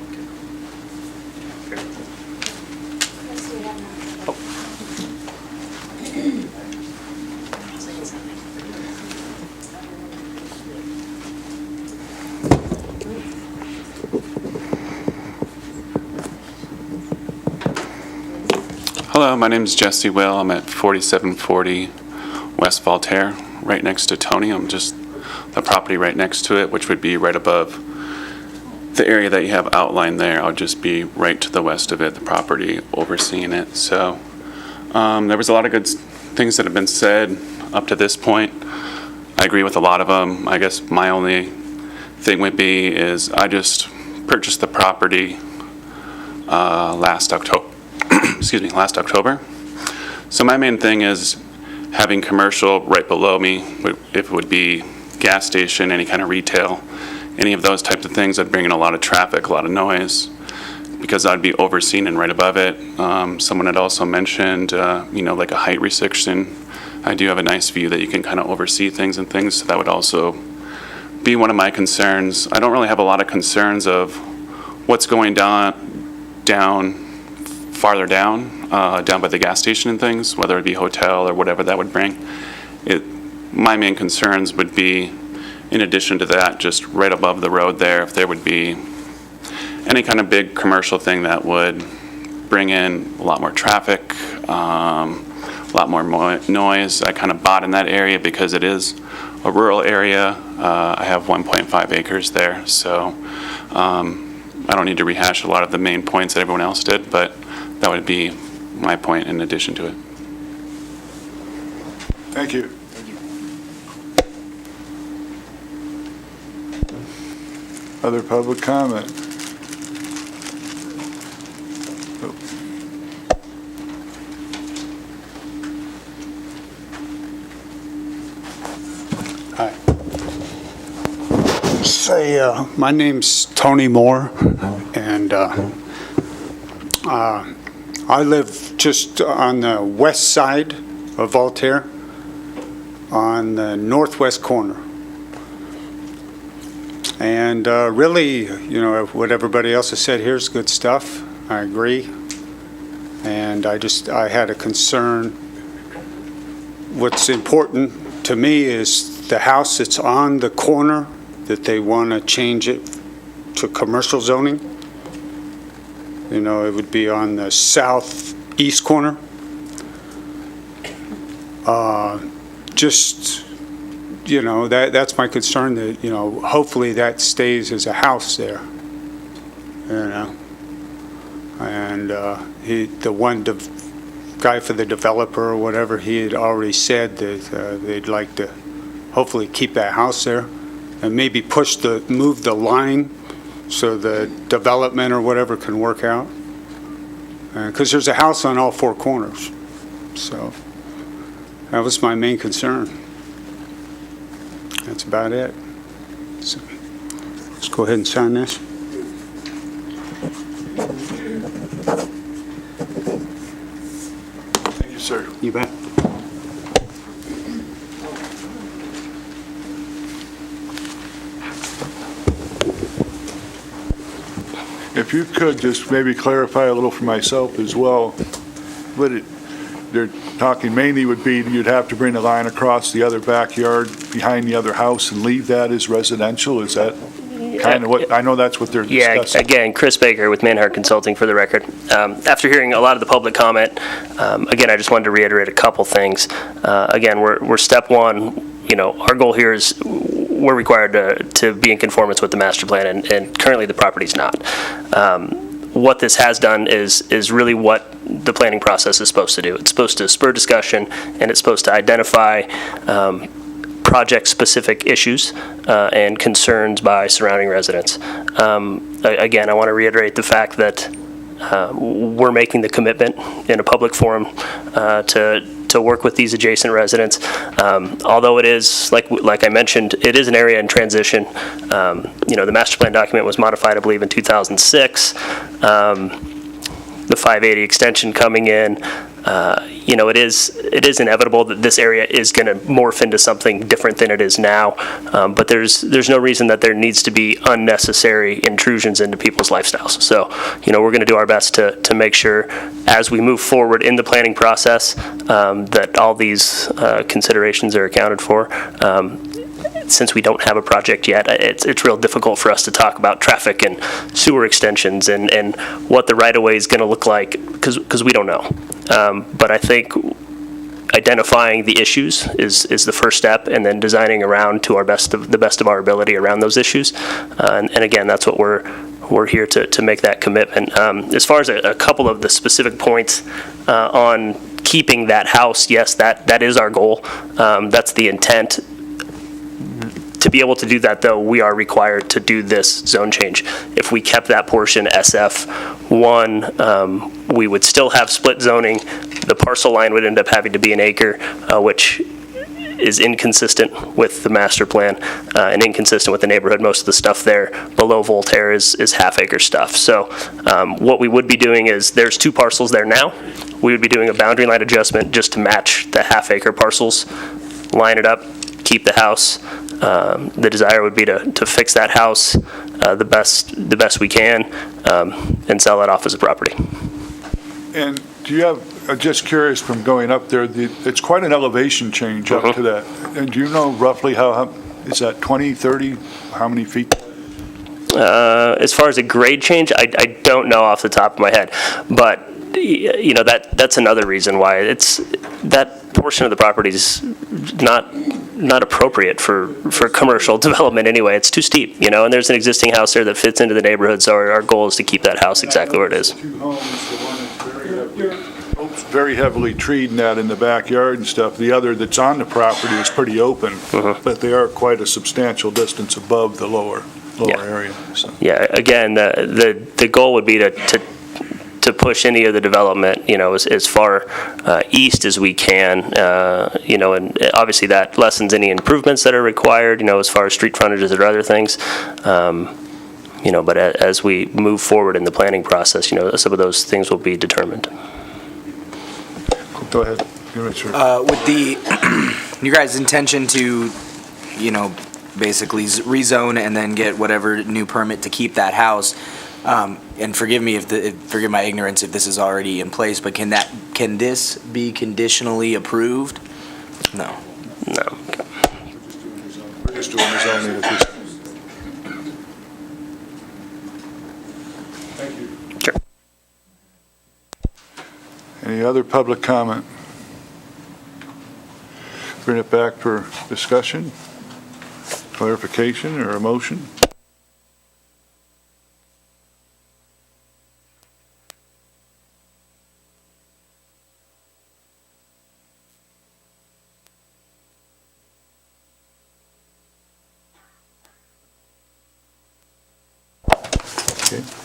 Hello, my name is Jesse Will. I'm at 4740 West Voltaire, right next to Tony. I'm just the property right next to it, which would be right above the area that you have outlined there. I'll just be right to the west of it, the property overseeing it. So there was a lot of good things that have been said up to this point. I agree with a lot of them. I guess my only thing would be is I just purchased the property last October. Excuse me, last October. So my main thing is having commercial right below me. If it would be gas station, any kind of retail, any of those types of things, I'd bring in a lot of traffic, a lot of noise, because I'd be overseen and right above it. Someone had also mentioned, like a height restriction. I do have a nice view that you can kind of oversee things and things, so that would also be one of my concerns. I don't really have a lot of concerns of what's going farther down by the gas station and things, whether it be hotel or whatever that would bring. My main concerns would be, in addition to that, just right above the road there, if there would be any kind of big commercial thing that would bring in a lot more traffic, a lot more noise. I kind of bought in that area because it is a rural area. I have 1.5 acres there, so I don't need to rehash a lot of the main points that everyone else did, but that would be my point in addition to it. Thank you. Other public comment? Oh. Hi. My name's Tony Moore, and I live just on the west side of Voltaire, on the northwest corner. And really, what everybody else has said here is good stuff. I agree. And I had a concern. What's important to me is the house that's on the corner, that they want to change it to commercial zoning. It would be on the southeast corner. That's my concern, that, hopefully that stays as a house there, And the guy for the developer or whatever, he had already said that they'd like to hopefully keep that house there and maybe move the line so the development or whatever can work out. Because there's a house on all four corners. So that was my main concern. That's about it. So let's go ahead and sign this. Thank you, sir. You bet. If you could just maybe clarify a little for myself as well, they're talking mainly would be you'd have to bring the line across the other backyard behind the other house and leave that as residential? Is that kind of what, I know that's what they're discussing. Yeah, again, Chris Baker with Manhart Consulting for the record. After hearing a lot of the public comment, again, I just wanted to reiterate a couple things. Again, we're step one. Our goal here is we're required to be in conformance with the master plan, and currently the property's not. What this has done is really what the planning process is supposed to do. It's supposed to spur discussion, and it's supposed to identify project-specific issues and concerns by surrounding residents. Again, I want to reiterate the fact that we're making the commitment in a public forum to work with these adjacent residents. Although it is, like I mentioned, it is an area in transition. The master plan document was modified, I believe, in 2006. The 580 extension coming in, it is inevitable that this area is going to morph into something different than it is now. But there's no reason that there needs to be unnecessary intrusions into people's lifestyles. So, we're going to do our best to make sure as we move forward in the planning process that all these considerations are accounted for. Since we don't have a project yet, it's real difficult for us to talk about traffic and sewer extensions and what the right-of-way is going to look like because we don't know. But I think, identifying the issues is the first step, and then designing around to the best of our ability around those issues. And again, that's what we're here to make that commitment. As far as a couple of the specific points on keeping that house, yes, that is our goal. That's the intent. To be able to do that, though, we are required to do this zone change. If we kept that portion SF1, we would still have split zoning. The parcel line would end up having to be an acre, which is inconsistent with the master plan and inconsistent with the neighborhood. Most of the stuff there below Voltaire is half-acre stuff. So what we would be doing is, there's 2 parcels there now. We would be doing a boundary line adjustment just to match the half-acre parcels, line it up, keep the house. The desire would be to fix that house the best we can and sell it off as a property. And do you have, just curious from going up there, it's quite an elevation change up to that. And do you know roughly how is that 20, 30, how many feet? As far as a grade change, I don't know off the top of my head, but you know, that's another reason why that portion of the property is not appropriate for commercial development anyway. It's too steep, you know, and there's an existing house there that fits into the neighborhood, so our goal is to keep that house exactly where it is. 2 homes, the one that's very heavily treed and that in the backyard and stuff. The other that's on the property is pretty open, but they are quite a substantial distance above the lower area. So. Yeah, again, the goal would be to push any of the development, you know, as far east as we can, you know, and obviously that lessens any improvements that are required, you know, as far as street frontages or other things. You know, but as we move forward in the planning process, you know, some of those things will be determined. Go ahead. With your guys' intention to, you know, basically rezone and then get whatever new permit to keep that house, and forgive my ignorance if this is already in place, but can this be conditionally approved? No. No. We're just doing the zoning at this. Thank you. Sure. Any other public comment? Bring it back for discussion, clarification, or a motion?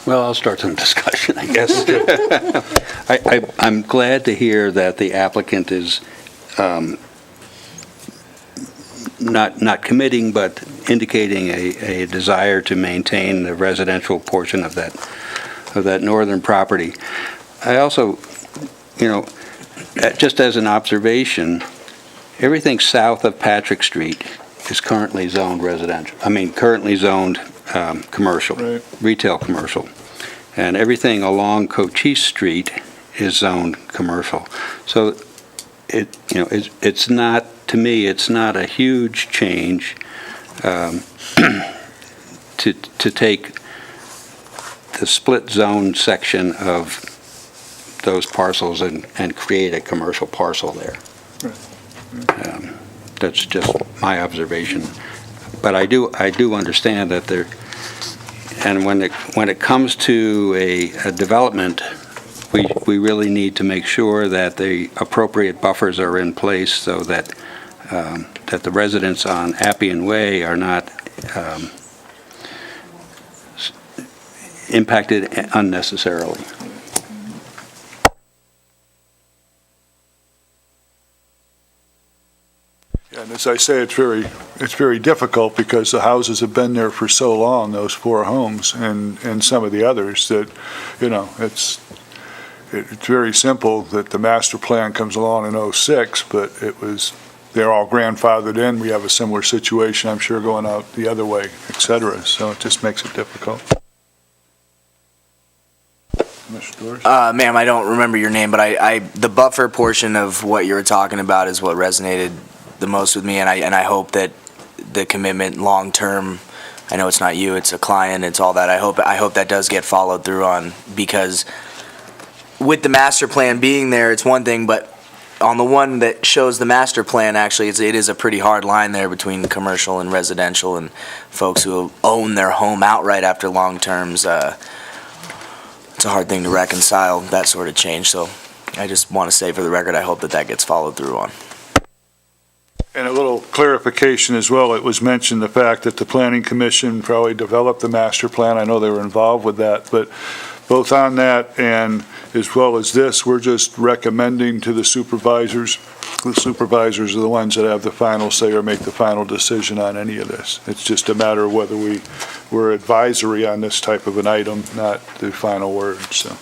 Well, I'll start some discussion, I guess. I'm glad to hear that the applicant is not committing, but indicating a desire to maintain the residential portion of that northern property. I also, you know, just as an observation, everything south of Patrick Street is currently zoned residential. I mean, currently zoned commercial, right. Retail commercial. And everything along Cochise Street is zoned commercial. So it's not, to me, it's not a huge change to take the split zone section of those parcels and create a commercial parcel there. Right. That's just my observation. But I do understand that there, and when it comes to a development, we really need to make sure that the appropriate buffers are in place so that that the residents on Appian Way are not impacted unnecessarily. And as I say, it's very difficult because the houses have been there for so long, those 4 homes, and some of the others that, you know, it's very simple that the master plan comes along in '06, but they're all grandfathered in. We have a similar situation, I'm sure, going out the other way, et cetera. So it just makes it difficult. Ma'am, I don't remember your name, but the buffer portion of what you were talking about is what resonated the most with me, and I hope that the commitment long-term, I know it's not you, it's a client, it's all that, I hope that does get followed through on, because with the master plan being there, it's one thing, but on the one that shows the master plan, actually, it is a pretty hard line there between commercial and residential, and folks who own their home outright after long terms. It's a hard thing to reconcile, that sort of change. So I just want to say for the record, I hope that that gets followed through on. And a little clarification as well, it was mentioned the fact that the Planning Commission probably developed the master plan. I know they were involved with that, but both on that and as well as this, we're just recommending to the supervisors. The supervisors are the ones that have the final say or make the final decision on any of this. It's just a matter of whether we're advisory on this type of an item, not the final word, so.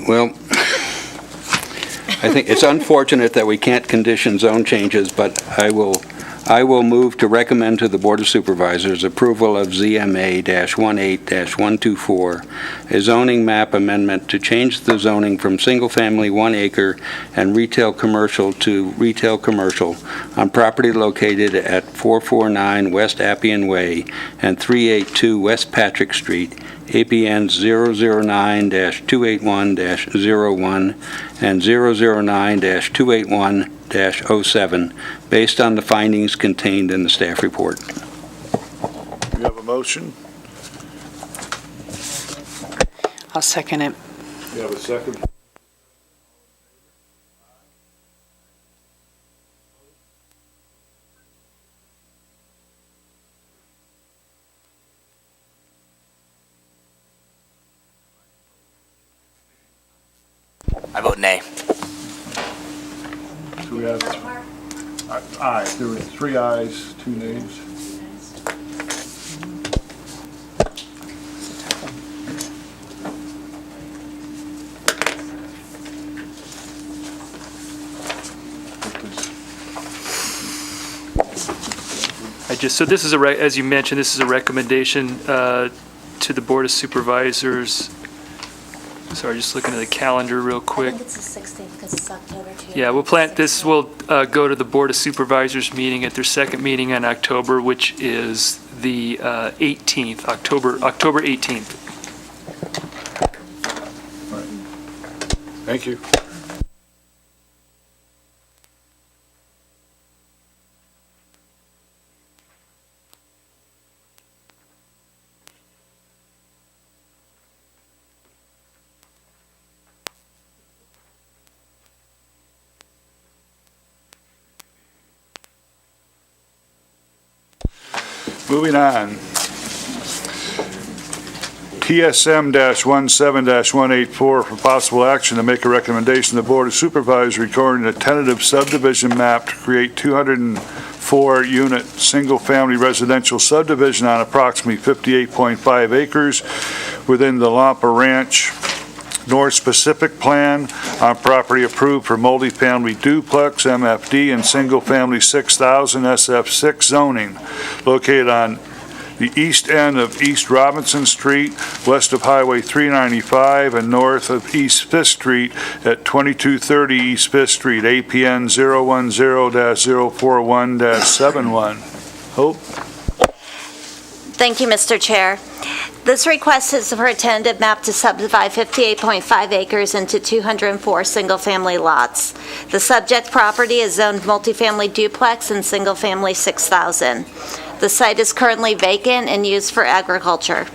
Well, I think it's unfortunate that we can't condition zone changes, but I will move to recommend to the Board of Supervisors approval of ZMA-18-124, a zoning map amendment to change the zoning from single-family 1 acre and retail commercial to retail commercial on property located at 449 West Appian Way and 382 West Patrick Street, APN 009-281-01 and 009-281-07, based on the findings contained in the staff report. We have a motion. I'll second it. We have a second. I vote nay. So we have, aye, there were 3 ayes, 2 nays. So this is as you mentioned, this is a recommendation to the Board of Supervisors. Sorry, just looking at the calendar real quick. I think it's the 16th because it's October 2. Yeah, this will go to the Board of Supervisors meeting at their second meeting in October, which is the 18th, October 18th. All right. Thank you. Moving on. TSM-17-184 for possible action to make a recommendation to the Board of Supervisors regarding a tentative subdivision map to create 204-unit single-family residential subdivision on approximately 58.5 acres within the Lampa Ranch North Pacific Plan on property approved for multifamily duplex, MFD, and single-family 6,000 SF6 zoning, located on the east end of East Robinson Street, west of Highway 395, and north of East 5th Street at 2230 East 5th Street, APN 010-041-71. Hope? Thank you, Mr. Chair. This request is for a tentative map to subdivide 58.5 acres into 204 single-family lots. The subject property is zoned multifamily duplex and single-family 6,000. The site is currently vacant and used for agriculture.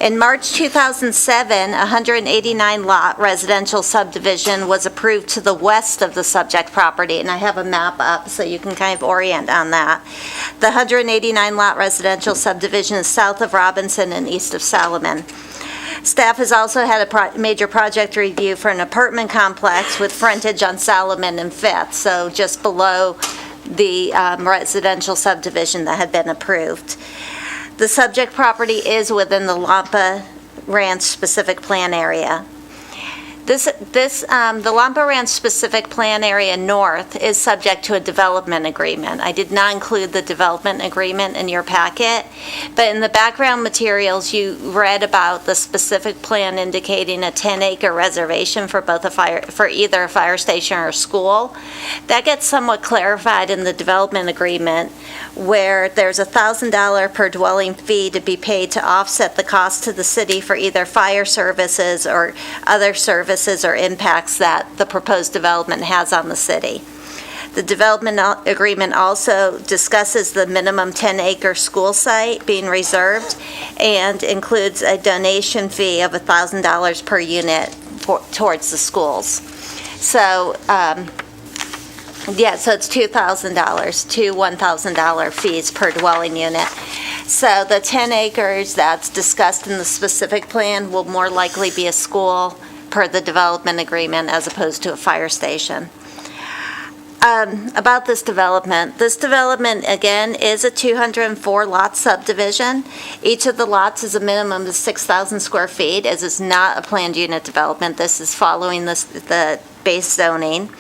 In March 2007, a 189-lot residential subdivision was approved to the west of the subject property, and I have a map up so you can kind of orient on that. The 189-lot residential subdivision is south of Robinson and east of Salomon. Staff has also had a major project review for an apartment complex with frontage on Salomon and 5th, so just below the residential subdivision that had been approved. The subject property is within the Lampa Ranch specific plan area. The Lampa Ranch specific plan area north is subject to a development agreement. I did not include the development agreement in your packet, but in the background materials, you read about the specific plan indicating a 10-acre reservation for either a fire station or a school. That gets somewhat clarified in the development agreement, where there's a $1,000 per dwelling fee to be paid to offset the cost to the city for either fire services or other services or impacts that the proposed development has on the city. The development agreement also discusses the minimum 10-acre school site being reserved and includes a donation fee of $1,000 per unit towards the schools. So, so it's $2,000 to $1,000 fees per dwelling unit. So the 10 acres that's discussed in the specific plan will more likely be a school per the development agreement as opposed to a fire station. About this development again is a 204 lot subdivision. Each of the lots is a minimum of 6,000 square feet, as it's not a planned unit development. This is following the base zoning.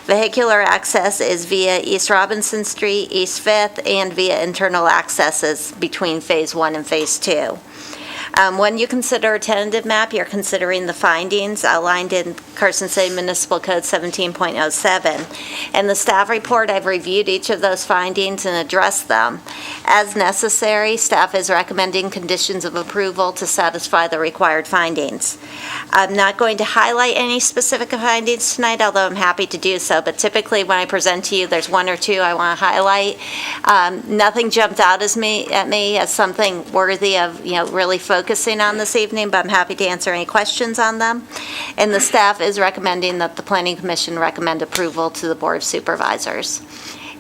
Vehicular access is via East Robinson Street, East 5th, and via internal accesses between Phase 1 and Phase 2. When you consider a tentative map, you're considering the findings outlined in Carson City Municipal Code 17.07. In the staff report, I've reviewed each of those findings and addressed them. As necessary, staff is recommending conditions of approval to satisfy the required findings. I'm not going to highlight any specific findings tonight, although I'm happy to do so, but typically when I present to you, there's one or two I want to highlight. Nothing jumped out at me as something worthy of really focusing on this evening, but I'm happy to answer any questions on them. And the staff is recommending that the Planning Commission recommend approval to the Board of Supervisors.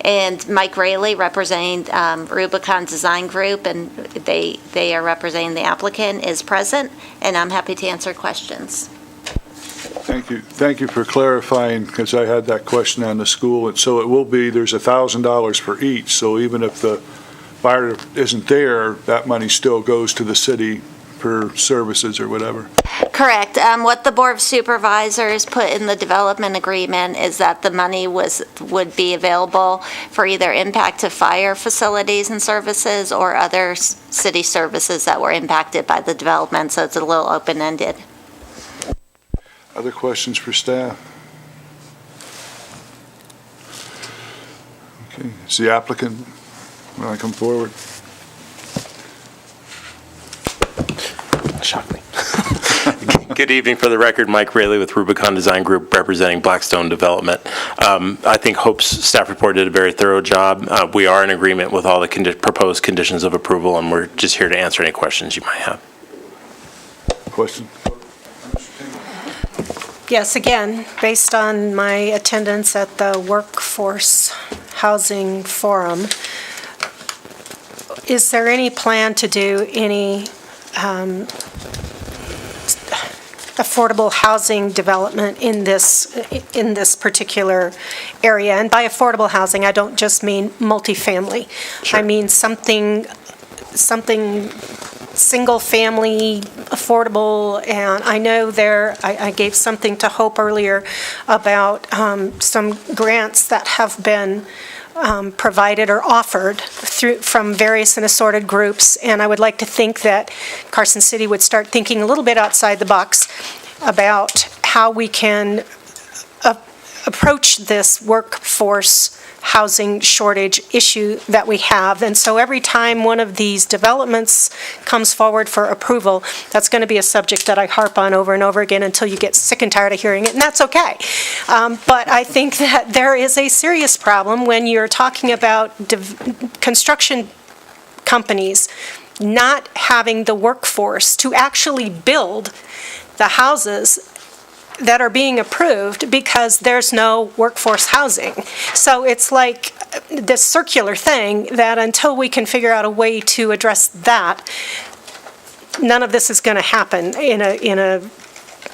And Mike Rayleigh, representing Rubicon Design Group, and they are representing the applicant, is present, and I'm happy to answer questions. Thank you for clarifying, because I had that question on the school, and so it will be, there's $1,000 for each, so even if the fire isn't there, that money still goes to the city for services or whatever. Correct. What the Board of Supervisors put in the development agreement is that the money would be available for either impact to fire facilities and services or other city services that were impacted by the development, so it's a little open-ended. Other questions for staff? Okay, is the applicant want to come forward? Shock me. Good evening. For the record, Mike Rayleigh with Rubicon Design Group, representing Blackstone Development. I think Hope's staff report did a very thorough job. We are in agreement with all the proposed conditions of approval, and we're just here to answer any questions you might have. Question? Yes, again, based on my attendance at the Workforce Housing Forum, is there any plan to do any affordable housing development in this particular area? And by affordable housing, I don't just mean multifamily. Sure. I mean something single-family, affordable, and I know I gave something to Hope earlier about some grants that have been provided or offered from various and assorted groups, and I would like to think that Carson City would start thinking a little bit outside the box about how we can approach this workforce housing shortage issue that we have. And so every time one of these developments comes forward for approval, that's going to be a subject that I harp on over and over again until you get sick and tired of hearing it, and that's okay. But I think that there is a serious problem when you're talking about construction companies not having the workforce to actually build the houses that are being approved because there's no workforce housing. So it's like this circular thing that until we can figure out a way to address that, none of this is going to happen in a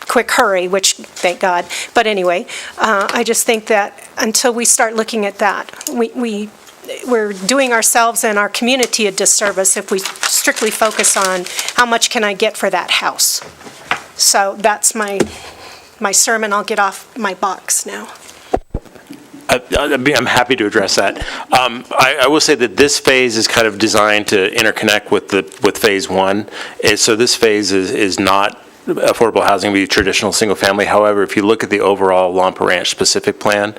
quick hurry, which thank God. But anyway, I just think that until we start looking at that, we're doing ourselves and our community a disservice if we strictly focus on how much can I get for that house. So that's my my sermon, I'll get off my box now. I'm happy to address that. I will say that this phase is kind of designed to interconnect with phase one. So this phase is not affordable housing, be traditional single family. However, if you look at the overall Lampa Ranch specific plan,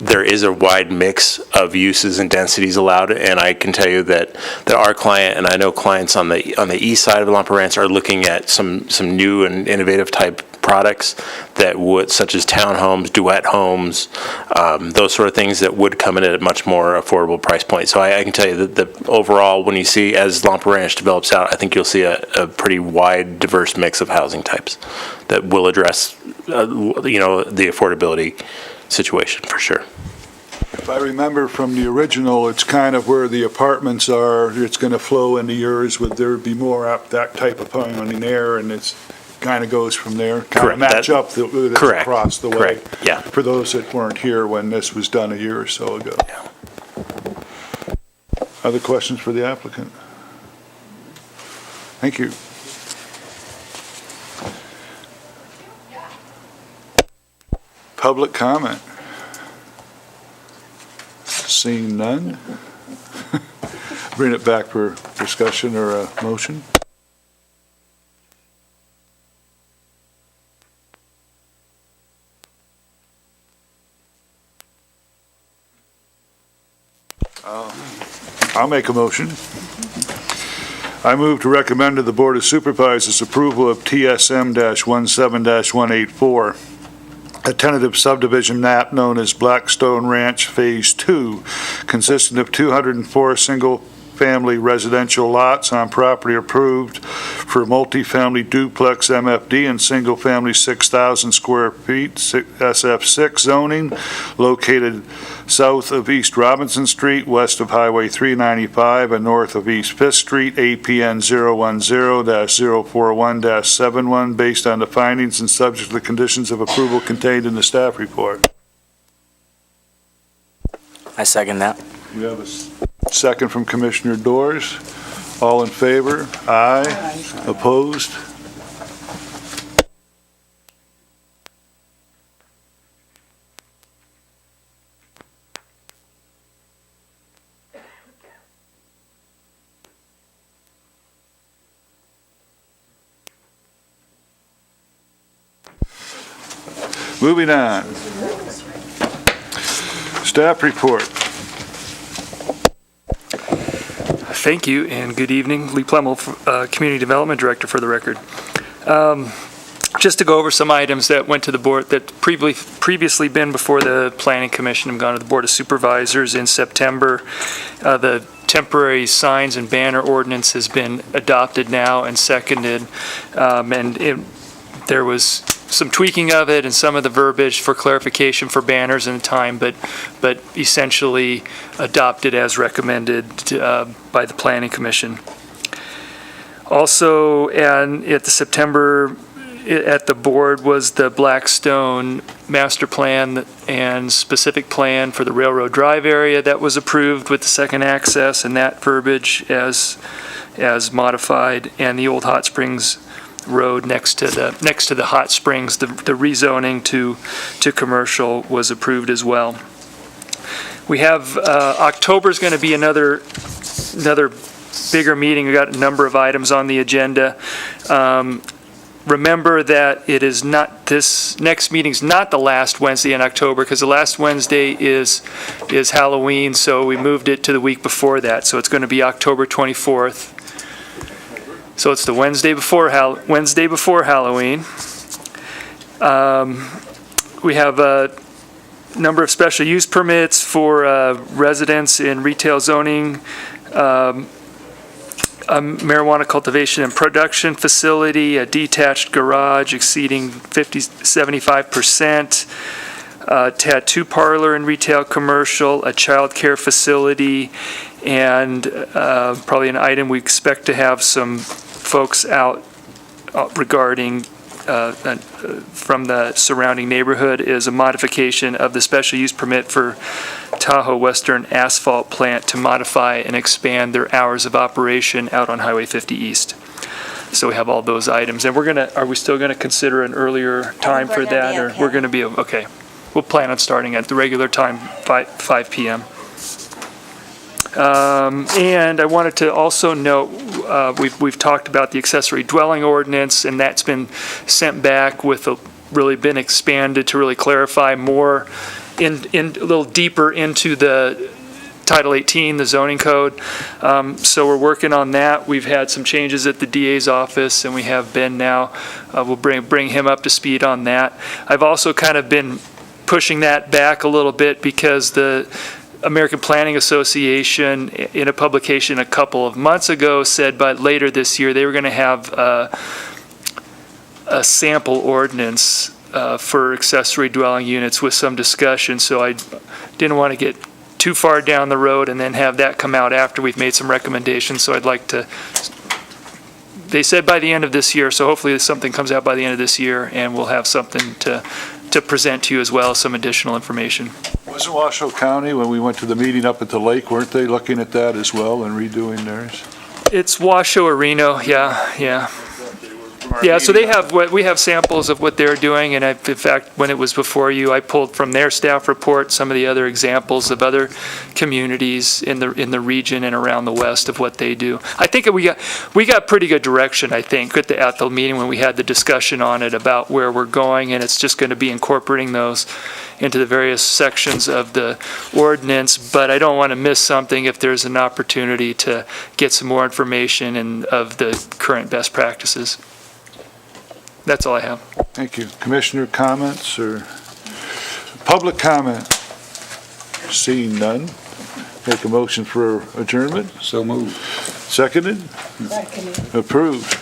there is a wide mix of uses and densities allowed. And I can tell you that our client, and I know clients on the east side of Lampa Ranch, are looking at some new and innovative type products that would, such as townhomes, duet homes, those sort of things that would come in at a much more affordable price point. So I can tell you that the overall, when you see, as Lampa Ranch develops out, I think you'll see a pretty wide, diverse mix of housing types that will address, the affordability situation for sure. If I remember from the original, it's kind of where the apartments are, it's going to flow into yours, would there be more that type of housing there, and it's kind of goes from there, kind of match up across the way. Correct, yeah. For those that weren't here when this was done a year or so ago. Yeah. Other questions for the applicant? Thank you. Public comment? Seeing none? Bring it back for discussion or a motion? I'll make a motion. I move to recommend to the Board of Supervisors approval of TSM-17-184, a tentative subdivision map known as Blackstone Ranch Phase 2, consisting of 204 single-family residential lots on property approved for multifamily duplex MFD and single-family 6,000 square feet SF6 zoning, located south of East Robinson Street, west of Highway 395, and north of East 5th Street, APN 010-041-71, based on the findings and subject to the conditions of approval contained in the staff report. I second that. We have a second from Commissioner Dors. All in favor? Aye. Opposed? Moving on. Staff report. Thank you, and good evening. Lee Plemmel, Community Development Director for the record. Just to go over some items that went to the board that previously been before the Planning Commission and gone to the Board of Supervisors in September. The temporary signs and banner ordinance has been adopted now and seconded, there was some tweaking of it and some of the verbiage for clarification for banners in time, but essentially adopted as recommended by the Planning Commission. Also, and at the September, at the board was the Blackstone master plan and specific plan for the Railroad Drive area that was approved with the second access and that verbiage as modified, and the old Hot Springs Road next to the Hot Springs, the rezoning to commercial was approved as well. We have October's going to be another bigger meeting. We got a number of items on the agenda. Remember that it is not, this next meeting's not the last Wednesday in October, because the last Wednesday is Halloween, so we moved it to the week before that. So it's going to be October 24th. So it's the Wednesday before Halloween. We have a number of special use permits for residents in retail zoning, a marijuana cultivation and production facility, a detached garage exceeding 75%, a tattoo parlor and retail commercial, a child care facility, and probably an item we expect to have some folks out regarding from the surrounding neighborhood is a modification of the special use permit for Tahoe Western Asphalt Plant to modify and expand their hours of operation out on Highway 50 East. So we have all those items. And are we still going to consider an earlier time for we're gonna that? be Or okay. we're going to be, okay. We'll plan on starting at the regular time, 5 PM. And I wanted to also note, we've talked about the accessory dwelling ordinance, and that's been sent back with really been expanded to really clarify more in a little deeper into the Title 18, the zoning code. So we're working on that. We've had some changes at the DA's office, and we have been now. We'll bring him up to speed on that. I've also kind of been pushing that back a little bit because the American Planning Association, in a publication a couple of months ago, said by later this year they were going to have a sample ordinance for accessory dwelling units with some discussion. So I didn't want to get too far down the road and then have that come out after we've made some recommendations. So I'd like to, they said by the end of this year, so hopefully something comes out by the end of this year and we'll have something to present to you as well, some additional information. Wasn't Washoe County, when we went to the meeting up at the lake, weren't they looking at that as well and redoing theirs? It's Washoe or Reno, yeah. Yeah, so we have samples of what they're doing, and in fact, when it was before you, I pulled from their staff report some of the other examples of other communities in the region and around the West of what they do. I think we got pretty good direction, I think, at the meeting when we had the discussion on it about where we're going, and it's just going to be incorporating those into the various sections of the ordinance, but I don't want to miss something if there's an opportunity to get some more information and of the current best practices. That's all I have. Thank you. Commissioner comments or public comment? Seeing none. Make a motion for adjournment. So moved. Seconded? Approved.